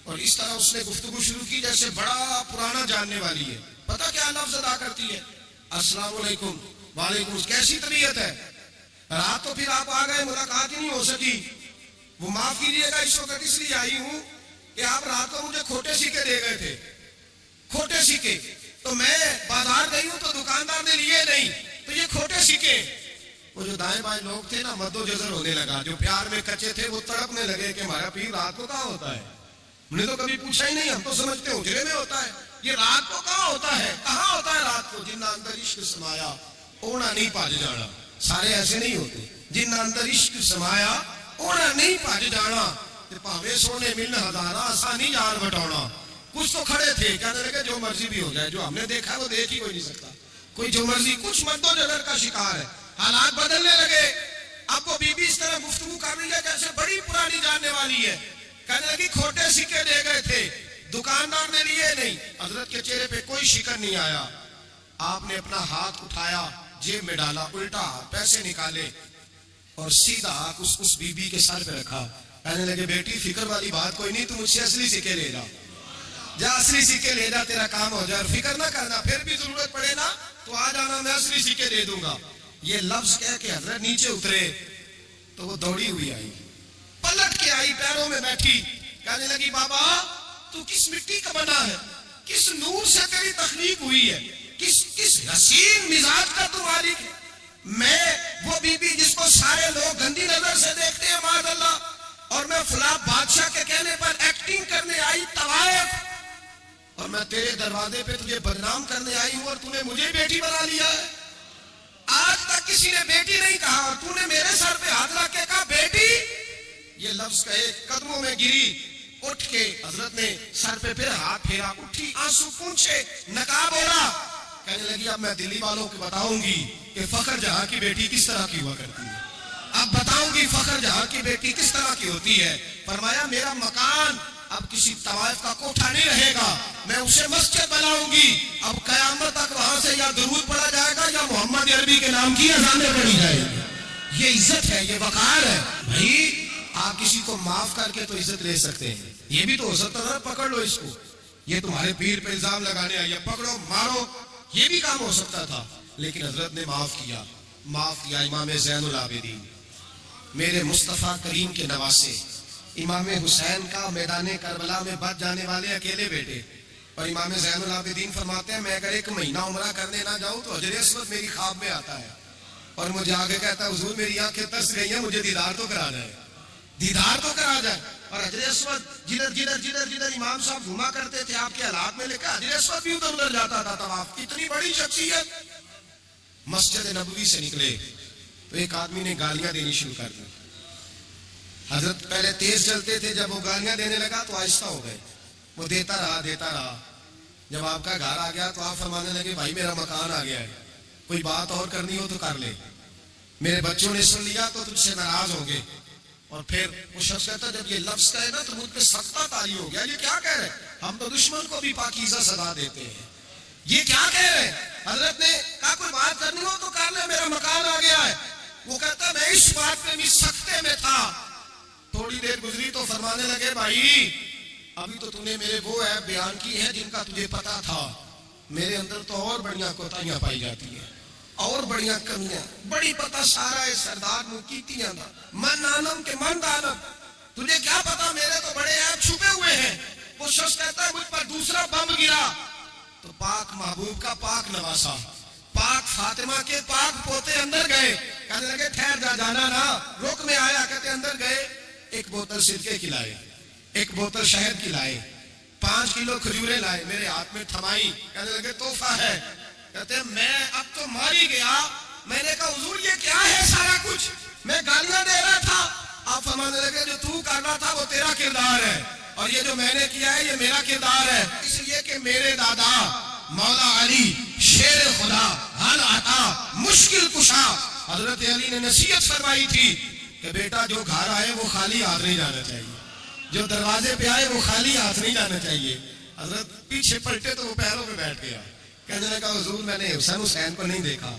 और इस तरह उसने गुफ्तगू शुरू की जैसे बड़ा पुराना जानने वाली है। पता क्या लफ्ज अदा करती है, अस्सलाम वालेकुम, वालेकुम, कैसी तबीयत है? रात तो फिर आप आ गए, मुलाकात ही नहीं हो सकी, वो माफ कीजिएगा इस वक्त इसलिए आई हूं कि आप रात को मुझे खोटे सिक्के दे गए थे, खोटे सिक्के, तो मैं बाजार गई हूं तो दुकानदार ने लिए नहीं, तो ये खोटे सिक्के। वो जो दाएं बाएं लोग थे ना मद्दो जजर होने लगा, जो प्यार में कच्चे थे वो तड़पने लगे कि हमारा पीर रात को कहाँ होता है, हमने तो कभी पूछा ही नहीं, हम तो समझते उजरे में होता है, ये रात को कहाँ होता है, कहाँ होता है रात को? जिन्ना अंदर इश्क समाया ओना नहीं पाज जाना, सारे ऐसे नहीं होते, जिन्ना अंदर इश्क समाया ओना नहीं पाज जाना, भावे सोने मिलना हजारा आसानी यार बटौना। कुछ तो खड़े थे, कहने लगे जो मर्जी भी हो जाए, जो हमने देखा वो देख ही कोई नहीं सकता, कोई जो मर्जी, कुछ मद्दो जजर का शिकार है। हालात बदलने लगे, अब वो बीबी इस तरह गुफ्तगू कर रही है जैसे बड़ी पुरानी जानने वाली है, कहने लगी खोटे सिक्के दे गए थे, दुकानदार ने लिए नहीं। हजरत के चेहरे पे कोई शिकन नहीं आया, आपने अपना हाथ उठाया, जेब में डाला, उल्टा पैसे निकाले और सीधा उस बीबी के सर पे रखा। कहने लगे बेटी फिक्र वाली बात कोई नहीं, तुम मुझसे असली सिक्के ले जा, जा असली सिक्के ले जा, तेरा काम हो जाए, फिक्र ना करना, फिर भी जरूरत पड़े ना तो आ जाना, मैं असली सिक्के दे दूंगा। ये लफ्ज कह के हजरत नीचे उतरे तो वो दौड़ी हुई आई, पलट के आई, पैरों में बैठी, कहने लगी बाबा तू किस मिट्टी का बना है, किस नूर से तेरी तखलीक हुई है, किस हसीन मिजाज का तू मालिक है। मैं वो बीबी जिसको सारे लोग गंदी नजर से देखते हैं माज़अल्लाह, और मैं फुला बादशाह के कहने पर एक्टिंग करने आई तवाइफ, और मैं तेरे दरवाजे पे तुझे बदनाम करने आई हूं और तूने मुझे बेटी बना लिया है। आज तक किसी ने बेटी नहीं कहा और तूने मेरे सर पे हाथ रख के कहा बेटी। ये लफ्ज कहे, कदमों में गिरी, उठ के हजरत ने सर पे फिर हाथ फेरा, उठी, आंसू पूंछे, नकाब ओढ़ा, कहने लगी अब मैं दिल्ली वालों को बताऊंगी कि फखर जहां की बेटी किस तरह की हुआ करती है, अब बताऊंगी फखर जहां की बेटी किस तरह की होती है। फरमाया मेरा मकान अब किसी तवाइफ का कोठा नहीं रहेगा, मैं उसे मस्जिद बनाऊंगी, अब कयामत तक वहां से या दुरूद पढ़ा जाएगा या मोहम्मद अरबी के नाम की अज़ानें पढ़ी जाएगी। ये इज्जत है, ये वकार है। भाई आप किसी को माफ करके तो इज्जत ले सकते हैं, ये भी तो हो सकता है पकड़ लो इसको, ये तुम्हारे पीर पे इल्जाम लगाने आई है, पकड़ो मारो, ये भी काम हो सकता था, लेकिन हजरत ने माफ किया, माफ किया। इमाम ज़ैनुल आबिदीन, मेरे मुस्तफ़ा करीम के नवासे, इमाम हुसैन का मैदान करबला में बच जाने वाले अकेले बेटे, और इमाम ज़ैनुल आबिदीन फरमाते हैं, मैं अगर 1 महीना उम्रा करने ना जाऊं तो हजर अस्वद मेरी ख्वाब में आता है और मुझे आगे कहता है, हुजूर मेरी आंखें तरस गई हैं, मुझे दीदार तो करा जाए, दीदार तो करा जाए। और हजर अस्वद जिधर जिधर जिधर जिधर इमाम साहब घुमा करते थे आपके हालात में लिखा, हजर अस्वद भी उधर उधर जाता था तवाफ। इतनी बड़ी शख्सियत। मस्जिद नबवी से निकले तो एक आदमी ने गालियां देनी शुरू कर दी। हजरत पहले तेज चलते थे, जब वो गालियां देने लगा तो आहिस्ता हो गए। वो देता रहा देता रहा। जब आपका घर आ गया तो आप फरमाने लगे, भाई मेरा मकान आ गया है, कोई बात और करनी हो तो कर ले, मेरे बच्चों ने सुन लिया तो तुझसे नाराज होंगे। और फिर वो शख्स कहता, जब ये लफ्ज कहे ना तो मुझ पे सख्ता तारी हो गया, ये क्या कह रहे, हम तो दुश्मन को भी पाकीज़ा सदा देते हैं, ये क्या कह रहे हैं। हजरत ने कहा, कोई बात करनी हो तो कर ले, मेरा मकान आ गया है। वो कहता, मैं इस बात में भी सख्ते में था। थोड़ी देर गुजरी तो फरमाने लगे, भाई अभी तो तूने मेरे वो ऐप बयान की है जिनका तुझे पता था, मेरे अंदर तो और बढ़िया कोताहियां पाई जाती है, और बढ़िया कमियां, बड़ी पता सारा है सरदार मुकीतियां दा मन आनम के मन दानम, तुझे क्या पता मेरे तो बड़े ऐप छुपे हुए हैं। वो शख्स कहता है, मुझ पर दूसरा बम गिरा तो पाक महबूब का पाक नवासा, पाक फातिमा के पाक पोते अंदर गए। कहने लगे, ठहर जा, जाना ना, रुक में आया। कहते अंदर गए, 1 बोतल सिरके की लाए, 1 बोतल शहद की लाए, 5 किलो खजूरें लाए, मेरे हाथ में थमाई। कहने लगे, तोहफा है। कहते मैं अब तो मार ही गया। मैंने कहा, हुजूर ये क्या है सारा कुछ, मैं गालियां दे रहा था। आप फरमाने लगे, जो तू कर रहा था वो तेरा किरदार है और ये जो मैंने किया है ये मेरा किरदार है। इसलिए कि मेरे दादा मौला अली शेर खुदा हल आता मुश्किल कुशा, हजरत अली ने नसीहत फरमाई थी कि बेटा जो घर आए वो खाली हाथ नहीं जाना चाहिए, जो दरवाजे पे आए वो खाली हाथ नहीं जाना चाहिए। हजरत पीछे पलटे तो वो पैरों पे बैठ गया। कहने लगा, हुजूर मैंने हुसैन हुसैन को नहीं देखा,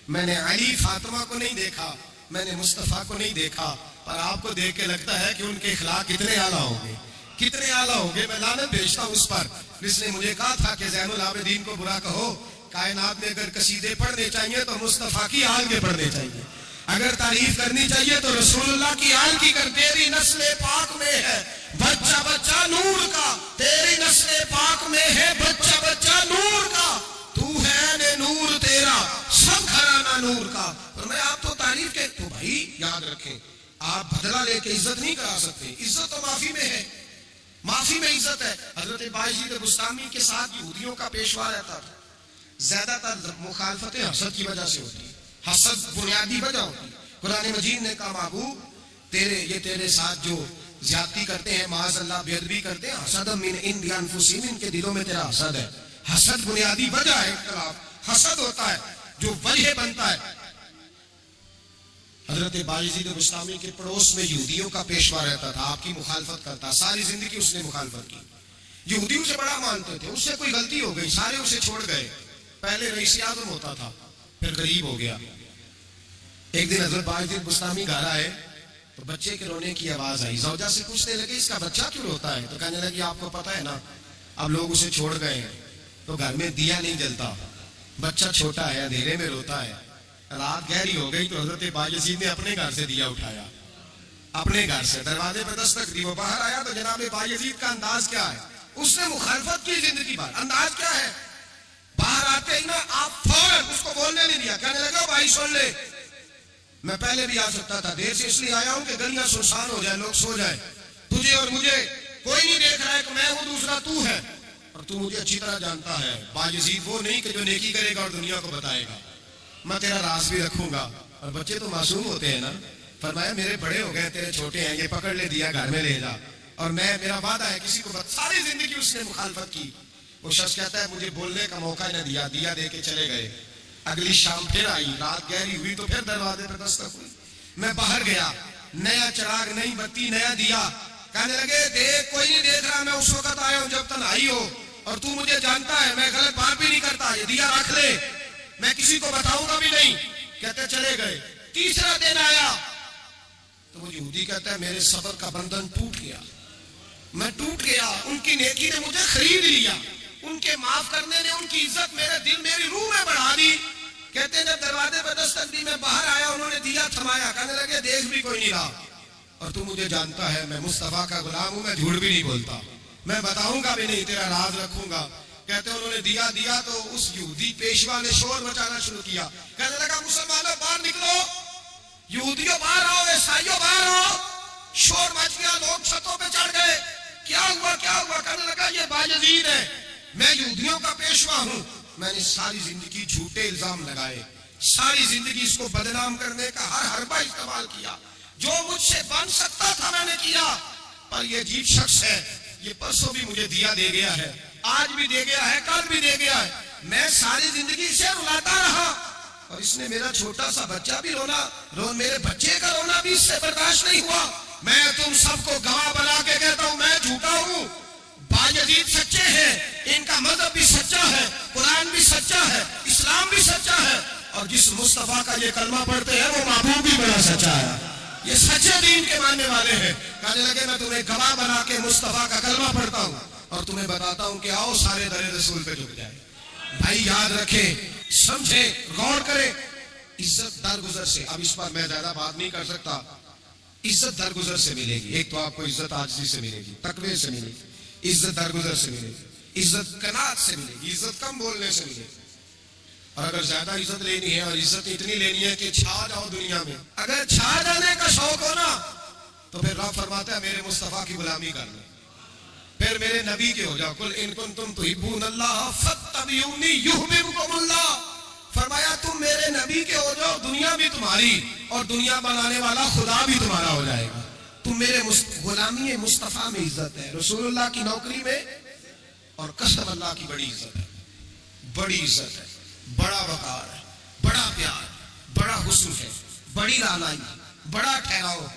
मैंने अली फातिमा को नहीं देखा, मैंने मुस्तफा को नहीं देखा, पर आपको देख के लगता है कि उनके खिलाफ कितने आला होंगे, कितने आला होंगे। मैं लानत भेजता हूं उस पर जिसने मुझे कहा था कि ज़ैनुल आबिदीन को बुरा कहो, कायनात में अगर कसीदे पढ़ने चाहिए तो मुस्तफा की आल के पढ़ने चाहिए, अगर तारीफ करनी चाहिए तो रसूलुल्लाह की आल की कर। तेरी नस्ले पाक में है बच्चा बच्चा नूर का, तेरी नस्ले पाक में है बच्चा बच्चा नूर का, तू है ने नूर तेरा सब घराना नूर का। तो मैं आप तो तारीफ के, तो भाई याद रखें, आप बदला लेके इज्जत नहीं करा सकते, इज्जत तो माफी में है, माफी में इज्जत है। हजरत बायजीद बुस्तामी के साथ यहूदियों का पेशवा रहता था। ज्यादातर मुखालफतें हसद की वजह से होती है, हसद बुनियादी वजह होती है। कुरान मजीद ने कहा, महबूब तेरे साथ जो ज्यादती करते हैं, माज़ अल्लाह बेअदबी करते हैं, हसद मिन इंदी अनफुसिहिम, इनके दिलों में तेरा हसद है। हसद बुनियादी वजह है, इख्तिलाफ हसद होता है जो वजह बनता है। हजरत बायजीद बुस्तामी के पड़ोस में यहूदियों का पेशवा रहता था, आपकी मुखालफत करता, सारी जिंदगी उसने मुखालफत की, यहूदी उसे बड़ा मानते थे, उससे कोई गलती हो गई सारे उसे छोड़ गए। पहले रईस आज़म होता था, फिर गरीब हो गया। एक दिन हजरत बायजीद बुस्तामी घर आए तो बच्चे के रोने की आवाज आई। जौजा से पूछने लगे, इसका बच्चा क्यों रोता है? तो कहने लगे, आपको पता है ना, अब लोग उसे छोड़ गए हैं तो घर में दिया नहीं जलता, बच्चा छोटा है, अंधेरे में रोता है। रात गहरी हो गई तो हजरत बायजीद ने अपने घर से दिया उठाया, अपने घर से दरवाजे पर दस्तक दी। वो बाहर आया तो जनाब बायजीद का अंदाज क्या है, उसने मुखालफत की जिंदगी भर। अंदाज क्या है, बाहर आते ही ना आप फौरन उसको बोलने नहीं दिया, कहने लगा, भाई सुन ले, मैं पहले भी आ सकता था, देर से इसलिए आया हूं कि गलियां सुनसान हो जाए, लोग सो जाए, तुझे और मुझे कोई नहीं देख रहा है कि मैं हूं, दूसरा तू है, और तू मुझे अच्छी तरह जानता है। बायजीद वो नहीं कि जो नेकी करेगा और दुनिया को बताएगा, मैं तेरा राज भी रखूंगा। और बच्चे तो मासूम होते हैं ना। फरमाया, मेरे बड़े हो गए, तेरे छोटे हैं, ये पकड़ ले, दिया घर में ले जा, और मैं, मेरा वादा है किसी को सारी जिंदगी उसने मुखालफत की। वो शख्स कहता है, मुझे बोलने का मौका न दिया, दिया दे के चले गए। अगली शाम फिर आई, रात गहरी हुई तो फिर दरवाजे पर दस्तक हुई। मैं बाहर गया, नया चिराग, नई बत्ती, नया दिया। कहने लगे, देख कोई नहीं देख रहा, मैं उस वक्त आया हूं जब तन्हाई हो, और तू मुझे जानता है, मैं गलत बात भी नहीं करता, ये दिया रख ले, मैं किसी को बताऊंगा भी नहीं। कहते चले गए। तीसरा दिन आया तो वो यहूदी कहता है, मेरे सब्र का बंधन टूट गया, मैं टूट गया, उनकी नेकी ने मुझे खरीद लिया, उनके माफ करने ने उनकी इज्जत मेरे दिल, मेरी रूह में बढ़ा दी। कहते हैं, जब दरवाजे पर दस्तक दी, मैं बाहर आया, उन्होंने दिया थमाया। कहने लगे, देख भी कोई नहीं रहा, और तू मुझे जानता है, मैं मुस्तफा का गुलाम हूं, मैं झूठ भी नहीं बोलता, मैं बताऊंगा भी नहीं, तेरा राज रखूंगा। कहते उन्होंने दिया दिया तो उस यहूदी पेशवा ने शोर मचाना शुरू किया, कहने लगा मुसलमानों बाहर निकलो, यहूदियों बाहर आओ, ईसाइयों बाहर आओ। शोर मच गया, लोग छतों पे चढ़ गए। क्या हुआ क्या हुआ? कहने लगा ये बायजीद है, मैं यहूदियों का पेशवा हूं। मैंने सारी जिंदगी झूठे इल्जाम लगाए, सारी जिंदगी इसको बदनाम करने का हर हरबा इस्तेमाल किया, जो मुझसे बन सकता था मैंने किया। पर ये अजीब शख्स है, ये परसों भी मुझे दिया दे गया है, आज भी दे गया है, कल भी दे गया है। मैं सारी जिंदगी इसे रुलाता रहा और इसने मेरा छोटा सा बच्चा भी मेरे बच्चे का रोना भी इससे बर्दाश्त नहीं हुआ। मैं तुम सबको गवाह बना के कहता हूं मैं झूठा हूं, बायजीद सच्चे हैं, इनका मजहब भी सच्चा है, कुरान भी सच्चा है, इस्लाम भी सच्चा है, और जिस मुस्तफा का ये कलमा पढ़ते हैं वो महबूब भी बड़ा सच्चा है। ये सच्चे दीन के मानने वाले हैं। कहने लगे मैं तुम्हें गवाह बना के मुस्तफा का कलमा पढ़ता हूं और तुम्हें बताता हूं कि आओ सारे दरे रसूल पे झुक जाए। भाई याद रखें, समझे, गौर करें, इज्जत दरगुजर से, अब इस पर मैं ज्यादा बात नहीं कर सकता, इज्जत दरगुजर से मिलेगी। एक तो आपको इज्जत आजिज़ी से मिलेगी, तकवे से मिलेगी, इज्जत दरगुजर से मिलेगी, इज्जत कनात से मिलेगी, इज्जत कम बोलने से मिलेगी। और अगर ज्यादा इज्जत लेनी है और इज्जत इतनी लेनी है कि छा जाओ दुनिया में, अगर छा जाने का शौक हो ना तो फिर रब फरमाता है मेरे मुस्तफा की गुलामी कर लो, फिर मेरे नबी के हो जाओ। कुल इन कुंतुम तुहिब्बूनल्लाह फत्तबिऊनी युहब्बुकुमुल्लाह, फरमाया तुम मेरे नबी के हो जाओ, दुनिया भी तुम्हारी और दुनिया बनाने वाला खुदा भी तुम्हारा हो जाएगा। तुम मेरे गुलामी मुस्तफा में इज्जत है, रसूलुल्लाह की नौकरी में, और कसम अल्लाह की बड़ी इज्जत है, बड़ी इज्जत है, बड़ा वकार है, बड़ा प्यार, बड़ा हुस्न है, बड़ी लालाई, बड़ा ठहराव।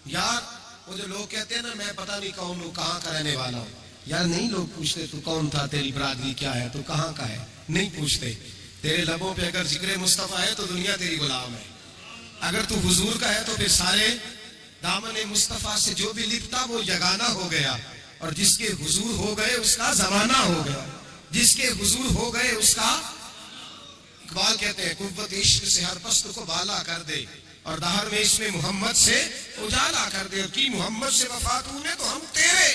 यार वो जो लोग कहते हैं ना मैं पता नहीं कौन हूं, कहां का रहने वाला हूं, यार नहीं लोग पूछते तू कौन था, तेरी बरादरी क्या है, तू कहां का है, नहीं पूछते। तेरे लबों पे अगर जिक्र मुस्तफा है तो दुनिया तेरी गुलाम है, अगर तू हुजूर का है तो फिर सारे दामन मुस्तफा से जो भी लिपटा वो यगाना हो गया, और जिसके हुजूर हो गए उसका जमाना हो गया, जिसके हुजूर हो गए उसका। इकबाल कहते हैं कुव्वत इश्क से हर पस्त को बाला कर दे और दहर में इसमें मोहम्मद से उजाला कर दे। की मोहम्मद से वफा तूने तो हम तेरे,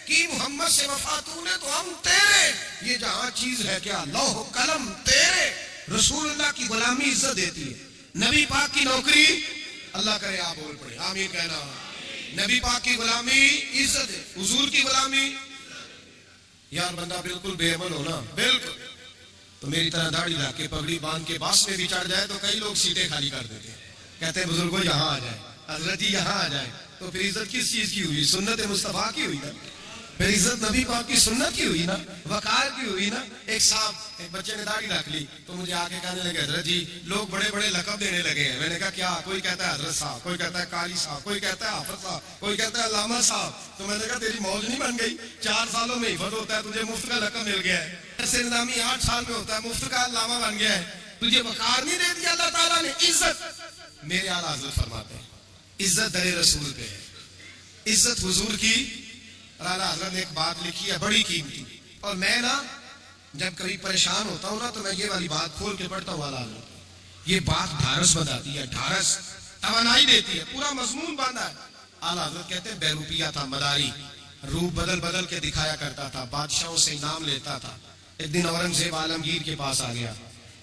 की मोहम्मद से वफा तूने तो हम तेरे, ये जहां चीज है क्या लौह कलम तेरे। रसूलुल्लाह की गुलामी इज्जत देती है, नबी पाक की नौकरी, अल्लाह करे आप बोल पड़े आमीन कहना, नबी पाक की गुलामी इज्जत है, हुजूर की गुलामी। यार बंदा बिल्कुल बेअमल हो ना, बिल्कुल, तो मेरी तरह दाढ़ी ला के पगड़ी बांध के बास में भी चढ़ जाए तो कई लोग सीटें खाली कर देते हैं, कहते हैं बुजुर्गों यहाँ आ जाए, हजरत जी यहाँ आ जाए, तो फिर इज्जत किस चीज की हुई? सुन्नत मुस्तफा की हुई ना, फिर इज्जत नबी पाक की सुन्नत की हुई ना, वकार की हुई ना। एक साहब, एक बच्चे ने दाढ़ी रख ली तो मुझे आके कहने लगे हजरत जी लोग बड़े बड़े लकब देने लगे हैं। मैंने कहा क्या? कोई कहता है हजरत साहब, कोई कहता है कारी साहब, कोई कहता है हाफिज साहब, कोई कहता है अल्लामा साहब। तो मैंने कहा तेरी मौज नहीं बन गई, 4 सालों में हिफज होता है, तुझे मुफ्त का लकब मिल गया है, ऐसे निजामी 8 साल में होता है, मुफ्त का अल्लामा बन गया है, तुझे वकार नहीं दे दिया अल्लाह ताला ने। इज्जत मेरे आला हजरत फरमाते हैं इज्जत दरे रसूल पे है, इज्जत हुजूर की। आला हजरत ने एक बात लिखी है बड़ी कीमती, और मैं ना जब कभी परेशान होता हूं ना तो मैं ये वाली बात खोल के पढ़ता हूँ। आला ये बात ढारस बताती है, ढारस तवानाई देती है, पूरा मजमून बांधा है। आला हजरत कहते हैं बेरूपिया था मदारी, रूप बदल बदल के दिखाया करता था, बादशाहों से इनाम लेता था। एक दिन औरंगजेब आलमगीर के पास आ गया,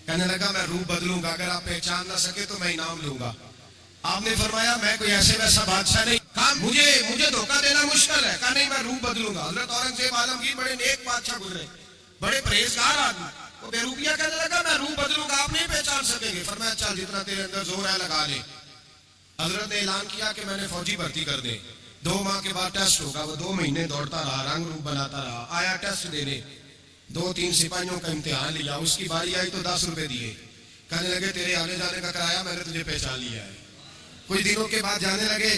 कहने लगा मैं रूप बदलूंगा, अगर आप पहचान ना सके तो मैं इनाम लूंगा। आपने फरमाया मैं कोई ऐसे वैसा बादशाह नहीं, कहा मुझे धोखा देना मुश्किल है, कहा नहीं मैं रूप बदलूंगा। हजरत औरंगजेब आलमगीर बड़े नेक बादशाह गुजरे, बड़े परहेजगार आदमी, वो बेरूपिया कहने लगा मैं रूप बदलूंगा, आप नहीं पहचान सकेंगे। फरमाया चल जितना तेरे अंदर जोर है लगा ले। हजरत ने ऐलान किया कि मैंने फौजी भर्ती कर दे, 2 माह के बाद टेस्ट होगा। वो 2 महीने दौड़ता रहा, रंग रूप बनाता रहा, आया टेस्ट देने, 2-3 सिपाहियों का इम्तिहान लिया, उसकी बारी आई तो 10 रुपए दिए, कहने लगे तेरे आने जाने का किराया मैंने तुझे पहचान लिया है। कुछ दिनों के बाद जाने लगे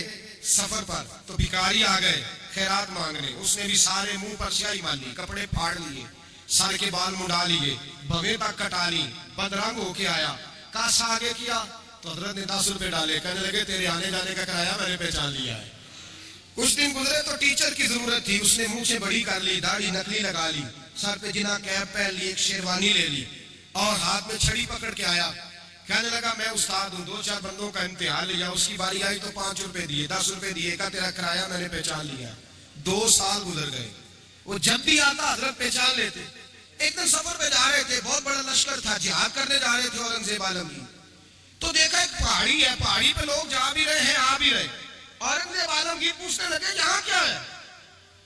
सफर पर तो भिखारी आ गए खैरात मांगने, उसने भी सारे मुंह पर स्याही मार ली, कपड़े फाड़ लिए, सर के बाल मुंडा लिए, भवें तक कटा ली, बदरंग होके आया, कासा आगे किया तो हजरत ने 10 रुपए डाले, कहने लगे तेरे आने जाने का किराया मैंने पहचान लिया है। कुछ दिन गुजरे तो टीचर की जरूरत थी, उसने मुंह से बड़ी कर ली, दाढ़ी नकली लगा ली, सर पे जिना कैप पहन ली, एक शेरवानी ले ली और हाथ में छड़ी पकड़ के आया, कहने लगा मैं उस्ताद हूँ, 2-4 बंदों का इम्तिहान लिया, उसकी बारी आई तो 5 रुपए दिए, 10 रुपए दिए, का तेरा किराया मैंने पहचान लिया। 2 साल गुजर गए, वो जब भी आता हजरत पहचान लेते, एक दिन सफर पे जा रहे थे, बहुत बड़ा लश्कर था, जिहाद करने जा रहे थे औरंगजेब आलम की। तो देखा एक पहाड़ी है, पहाड़ी पे लोग जा भी रहे हैं, आ भी रहे। औरंगजेब आलमगीर पूछने लगे यहाँ क्या है?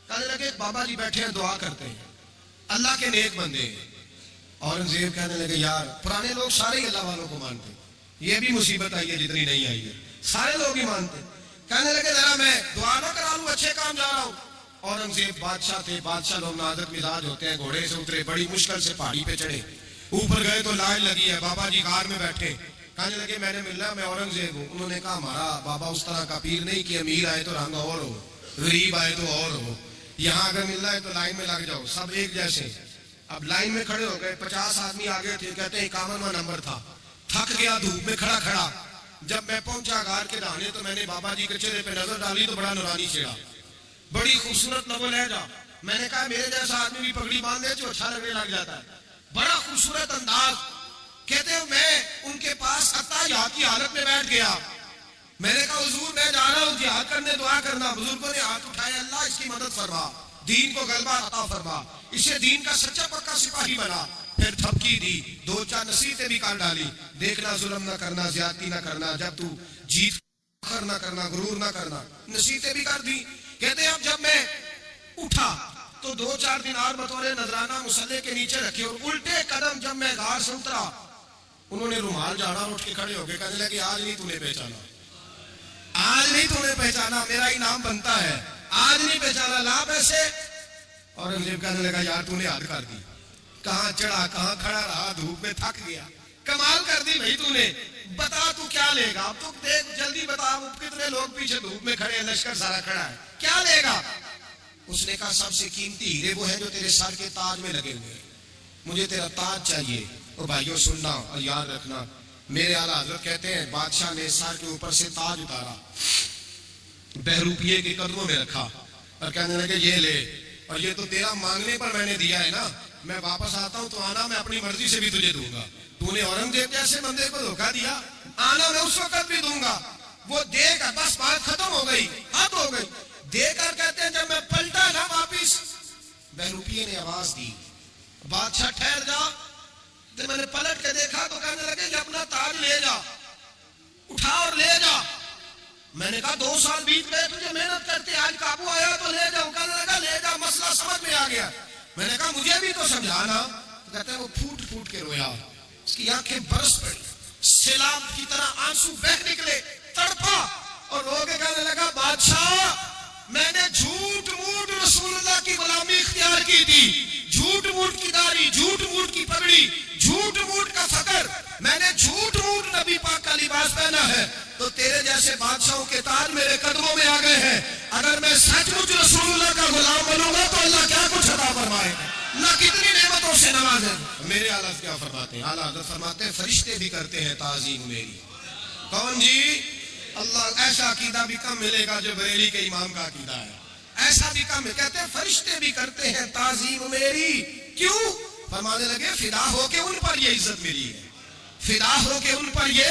कहने लगे बाबा जी बैठे हैं, दुआ करते हैं, अल्लाह के नेक बंदे हैं। औरंगजेब कहने लगे यार पुराने लोग सारे ही अल्लाह वालों को मानते, ये भी मुसीबत आई है जितनी नहीं आई है, सारे लोग ही मानते। कहने लगे जरा मैं दुआ ना करा लूं, अच्छे काम जा रहा हूं। औरंगजेब बादशाह थे, बादशाह लोग नाजुक मिजाज होते हैं, घोड़े से उतरे, बड़ी मुश्किल से पहाड़ी पे चढ़े, ऊपर गए तो लाइन लगी है, बाबा जी कार में बैठे। कहने लगे मैंने मिलना, मैं औरंगजेब हूँ। उन्होंने कहा हमारा बाबा उस तरह का पीर नहीं कि अमीर आए तो रंग और हो, गरीब आए तो और हो, यहाँ अगर मिलना है तो लाइन में लग जाओ, सब एक जैसे। अब लाइन में खड़े हो गए, 50 आदमी आगे थे, कहते हैं 51वां नंबर था। थक गया धूप में खड़ा खड़ा। जब मैं पहुंचा गार के दाने तो मैंने बाबा जी के चेहरे पे नजर डाली तो बड़ा नूरानी चेहरा, बड़ी खूबसूरत नवल है जा। मैंने कहा मेरे जैसा आदमी भी पगड़ी बांध दे जो अच्छा लगने लग जाता है, बड़ा खूबसूरत अंदाज। कहते हैं मैं उनके पास अत्ताहियात की हालत में बैठ गया। मैंने कहा हुजूर मैं जा रहा हूँ जिहाद करने, दुआ करना। बुजुर्गों ने हाथ उठाए, अल्लाह इसकी मदद फरमा, दीन को गलबा अता फरमा, इसे दीन का सच्चा पक्का सिपाही बना। फिर थपकी दी, 2-4 नसीहतें भी कर डाली, देखना जुल्म ना करना, ज्यादती ना करना, जब तू जीत ना करना, गुरूर ना करना, नसीहतें भी कर दी। कहते हैं अब जब मैं उठा तो 2-4 दिन और बतौरे नजराना मुसल्ले के नीचे रखे, और उल्टे कदम जब मैं गार से उतरा उन्होंने रुमाल झाड़ा, उठ के खड़े हो गए, कहने लगे आज नहीं तूने पहचाना, आज नहीं तूने पहचाना, मेरा इनाम बनता है, आज नहीं पहचाना, ला पैसे। औरंगजेब कहने लगा यार तूने हद कर दी, कहां चढ़ा कहां खड़ा रहा, धूप में थक गया, कमाल कर दी भाई तूने, बता तू क्या लेगा, अब तू देख जल्दी बता, कितने लोग पीछे धूप में खड़े हैं, लश्कर सारा खड़ा है, क्या लेगा? उसने कहा सबसे कीमती हीरे वो है जो तेरे सर के ताज में लगे हुए हैं, मुझे तेरा ताज चाहिए। और भाइयों सुनना और याद रखना, मेरे आला हजरत कहते हैं बादशाह ने सर के ऊपर से ताज उतारा, बहरूपिये के कदमों में रखा और कहने लगे ये ले, और ये तो तेरा मांगने पर मैंने दिया है ना, मैं वापस आता हूं तो आना मैं अपनी मर्जी से भी तुझे दूंगा, तूने औरंगजेब जैसे बंदे को धोखा दिया, आना मैं उस वक्त भी दूंगा। वो देकर बस बात खत्म हो गई, हद हो गई। देकर कहते हैं जब मैं पलटा ना वापिस, बहरूपिये ने आवाज दी बादशाह ठहर जा। तो मैंने पलट के देखा तो कहने लगे कि अपना ताज ले जा, उठा और ले जा। मैंने कहा 2 साल बीत गए तुझे मेहनत करते, आज काबू आया तो ले जाऊं। कहने लगा ले जा, मसला समझ में आ गया। मैंने कहा मुझे भी तो समझाना। तो कहते हैं वो फूट फूट के रोया, उसकी आंखें बरस पड़ी, सैलाब की तरह आंसू बह निकले, तड़पा और रो के कहने लगा बादशाह मैंने झूठ मूठ रसूलुल्लाह की गुलामी इख्तियार की थी, झूठ मूठ की दाढ़ी, झूठ मूठ की पगड़ी, झूठ मूठ का फकर, मैंने झूठ मूठ नबी पाक का लिबास पहना है, तो तेरे जैसे बादशाहों के ताज मेरे कदमों में आ गए हैं। अगर मैं सचमुच रसूलुल्लाह का गुलाम बनूंगा तो अल्लाह क्या कुछ अता फरमाएगा, ना कितनी नेमतों से नवाजे। मेरे आला क्या फरमाते हैं, आला हज़रत फरमाते हैं फरिश्ते भी करते हैं ताज़ीम मेरी। कौन जी? अल्लाह। ऐसा अकीदा भी कम मिलेगा जो बरेली के इमाम का अकीदा है, ऐसा भी कम है। कहते हैं फरिश्ते भी करते हैं ताज़ीम मेरी, क्यों? फरमाने लगे फिदा होके उन पर ये इज्जत मिली है, फिदा होके उन पर ये।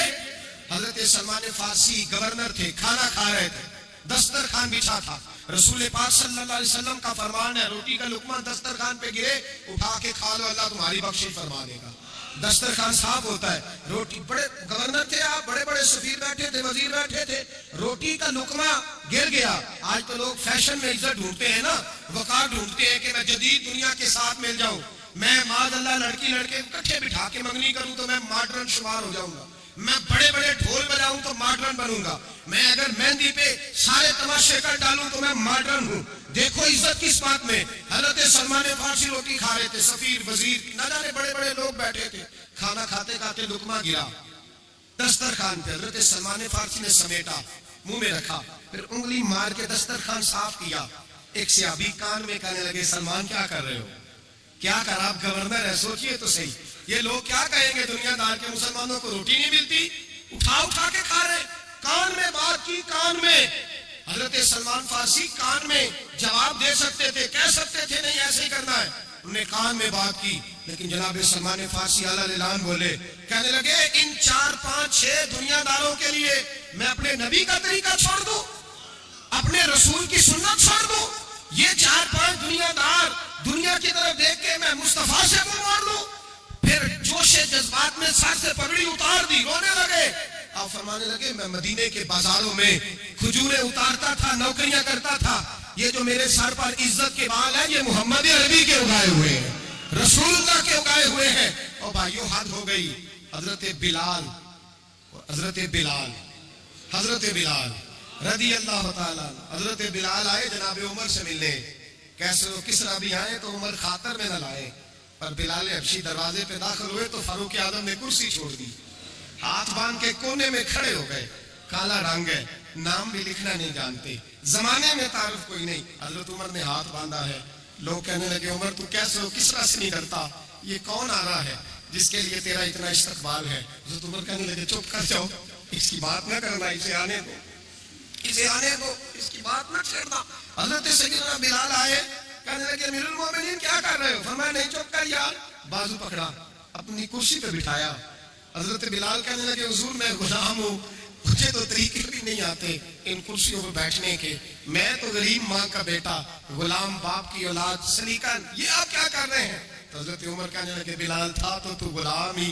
हजरत सलमान फारसी गवर्नर थे, खाना खा रहे थे, दस्तरखान बिछा था, रसूल पाक सल्लल्लाहु अलैहि वसल्लम का फरमान है रोटी का लुकमा दस्तरखान पे गिरे उठा के खा लो, अल्लाह तुम्हारी बख्शिश फरमा देगा। दस्तरखान साफ होता है, रोटी, बड़े गवर्नर थे आप, बड़े बड़े सफीर बैठे थे, वजीर बैठे थे, रोटी का लुकमा गिर गया। आज तो लोग फैशन में इज्जत ढूंढते हैं ना, वकार ढूंढते हैं कि मैं जदीद दुनिया के साथ मिल जाऊं, मैं माज़अल्लाह लड़की लड़के इकट्ठे बिठा के मंगनी करूं तो मैं मॉडर्न शुमार हो जाऊंगा, मैं बड़े बड़े ढोल बजाऊं तो मॉडर्न बनूंगा, मैं अगर मेहंदी पे सारे तमाशे कर डालूं तो मैं मॉडर्न हूं। देखो इज्जत किस बात में। हजरत सलमान फारसी रोटी खा रहे थे, सफीर वजीर न जाने बड़े बड़े लोग बैठे थे, खाना खाते खाते लुकमा गिरा दस्तरखान पे। हजरत सलमान फारसी ने समेटा, मुंह में रखा, फिर उंगली मार के दस्तरखान साफ किया। एक सहाबी कान में कहने लगे सलमान क्या कर रहे हो, क्या कर, आप गवर्नर है, सोचिए तो सही, ये लोग क्या कहेंगे दुनियादार के, मुसलमानों को रोटी नहीं मिलती, उठा उठा के खा रहे। कान में बात की, कान में। हजरत सलमान फारसी कान में जवाब दे सकते थे, कह सकते थे नहीं ऐसे ही करना है, उन्होंने कान में बात की। लेकिन जनाब सलमान फारसी आला ऐलान बोले, कहने लगे इन 4, 5, 6 दुनियादारों के लिए मैं अपने नबी का तरीका छोड़ दूं, अपने रसूल की सुन्नत छोड़ दूं? ये 4, 5 दुनियादार दुनिया की तरफ देख के मैं मुस्तफा से मुंह मोड़ लूं? फिर जोशे जज्बात में सर से पगड़ी उतार दी, रोने लगे। अब फरमाने लगे मैं मदीने के बाजारों में खजूरें उतारता था, नौकरियां करता था। ये जो मेरे सर पर इज्जत के बाल है, ये मोहम्मद अरबी के उगाए हुए हैं, रसूलुल्लाह के उगाए हुए हैं। और भाइयों, हद हो गई। हजरत बिलाल रदी अल्लाह ताला, हजरत बिलाल आए जनाब उमर से मिलने। कैसे वो किसरा भी आए तो उमर खातर में न लाए, पर बिलाल हबशी दरवाजे पे दाखिल हुए तो फारूक आजम ने कुर्सी छोड़ दी, हाथ बांध के कोने में खड़े हो गए। काला रंग है, नाम भी लिखना नहीं जानते, जमाने में तारुफ कोई नहीं। हजरत उमर ने हाथ बांधा है। लोग कहने लगे उमर तू कैसे हो, किसरा से नहीं डरता? ये कौन आ रहा है जिसके लिए तेरा इतना इस्तकबाल है? हजरत उमर कहने लगे चुप कर जाओ, इसकी बात ना करना, इसे आने दो, इसकी बात ना छेड़ना। हजरत सैयदना बिलाल आए, कहने लगे अमीरुल मोमिनीन क्या कर रहे हो? फरमाया नहीं चुप कर यार। बाजू पकड़ा, अपनी कुर्सी पे बिठाया। हजरत बिलाल कहने लगे हुजूर मैं गुलाम हूँ, मुझे तो तरीके भी नहीं आते इन कुर्सियों पर बैठने के। मैं तो गरीब माँ का बेटा, गुलाम बाप की औलाद, सलीकन, ये आप क्या कर रहे हैं? तो हजरत उमर कहने लगे बिलाल था तो तू गुलाम ही,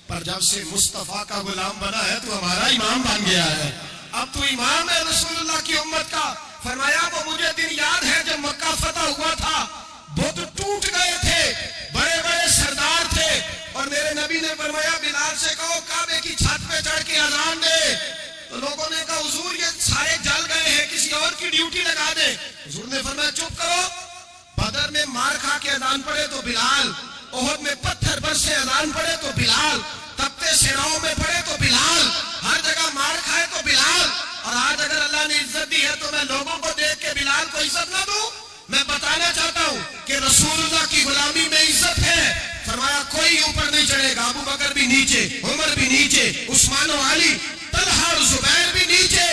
पर जब से मुस्तफा का गुलाम बना है तो हमारा इमाम बन गया है। अब तू इमाम है रसूलुल्लाह की उम्मत का। फरमाया वो मुझे दिन याद है जब मक्का फतह हुआ था, बुत टूट गए थे, बड़े बड़े सरदार थे, और मेरे नबी ने फरमाया बिलाल से कहो काबे की छत पे चढ़ के अजान दे। तो लोगों ने कहा हुजूर ये सारे जल गए हैं, किसी और की ड्यूटी लगा दे। हुजूर ने फरमाया चुप करो, बदर में मार खा के अजान पड़े तो बिलाल, ओहद में पत्थर बरसे अजान पड़े तो बिलाल, तपते सेनाओं में पड़े तो बिलाल, हर जगह मार खाए तो बिलाल। और आज अगर अल्लाह ने इज्जत दी है तो मैं लोगों को देख के बिलाल को इज्जत ना दूं? मैं बताना चाहता हूं कि रसूलुल्लाह की गुलामी में इज्जत है। फरमाया कोई ऊपर नहीं चढ़ेगा, अबू बकर भी नीचे, उमर भी नीचे, उस्मान और अली, तलहा और जुबैर भी नीचे।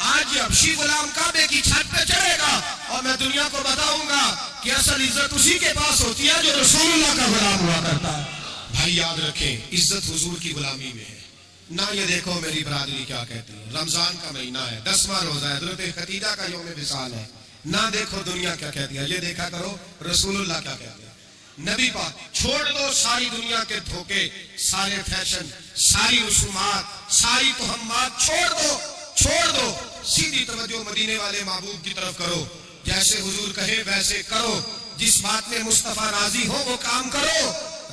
आज ये हबशी गुलाम काबे की छत पे चढ़ेगा और मैं दुनिया को बताऊंगा कि असल इज्जत उसी के पास होती है जो रसूलुल्लाह का गुलाम हुआ करता है। भाई याद रखें, इज्जत हुजूर की गुलामी में है ना। ये देखो मेरी बरादरी क्या कहती है, रमजान का महीना है, 10वां रोजा है, हजरत खदीजा का यौम विसाल है ना। देखो दुनिया क्या कहती है, ये देखा करो रसूलुल्लाह क्या कहते हैं। नबी पाक छोड़ दो सारी दुनिया के धोखे, सारे फैशन, सारी रसूमात, सारी तोहम्मात छोड़ दो, सीधी तवज्जो मदीने वाले महबूब की तरफ करो। जैसे हुजूर कहे वैसे करो, जिस बात में मुस्तफा राजी हो वो काम करो।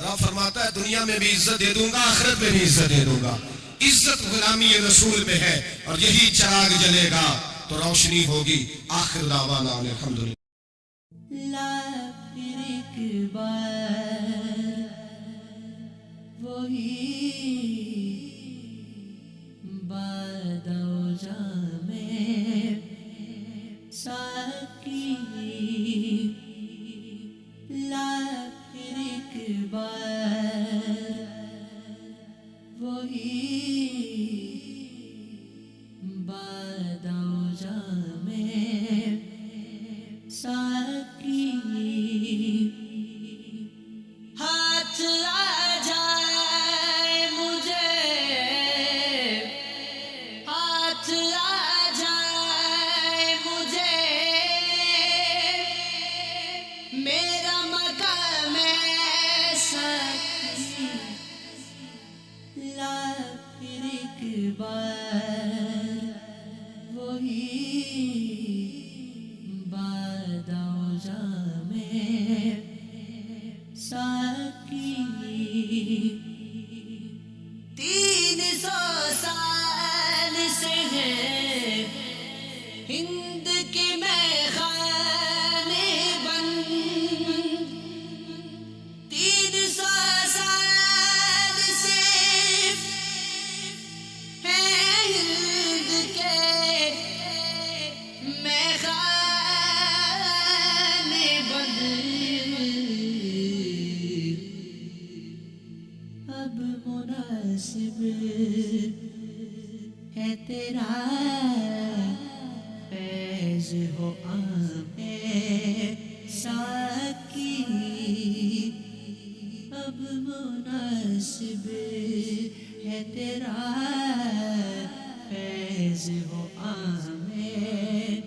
रब फरमाता है दुनिया में भी इज्जत दे दूंगा, आखिरत में भी इज्जत दे दूंगा। इज्जत गुलामी रसूल में है, और यही चिराग जलेगा तो रोशनी होगी। आखिर दावाना अल्हम्दुलिल्लाह। वही बादौजा में साकी ला फिर एक बार, वही बादौजा में साकी हाथ आ जाए मुझे, हाथ आ जाए मुझे, मेरा मकाम ऐसा ला फिर एक बार, वही बादौजा में साकी 300 साल से है हिंद के मैखाने बंद, 300 साल से है हिंद के मैखाने बंद। अब मुनासिब है तेरा फैज हो आमे साकी, अब मुनासिब है तेरा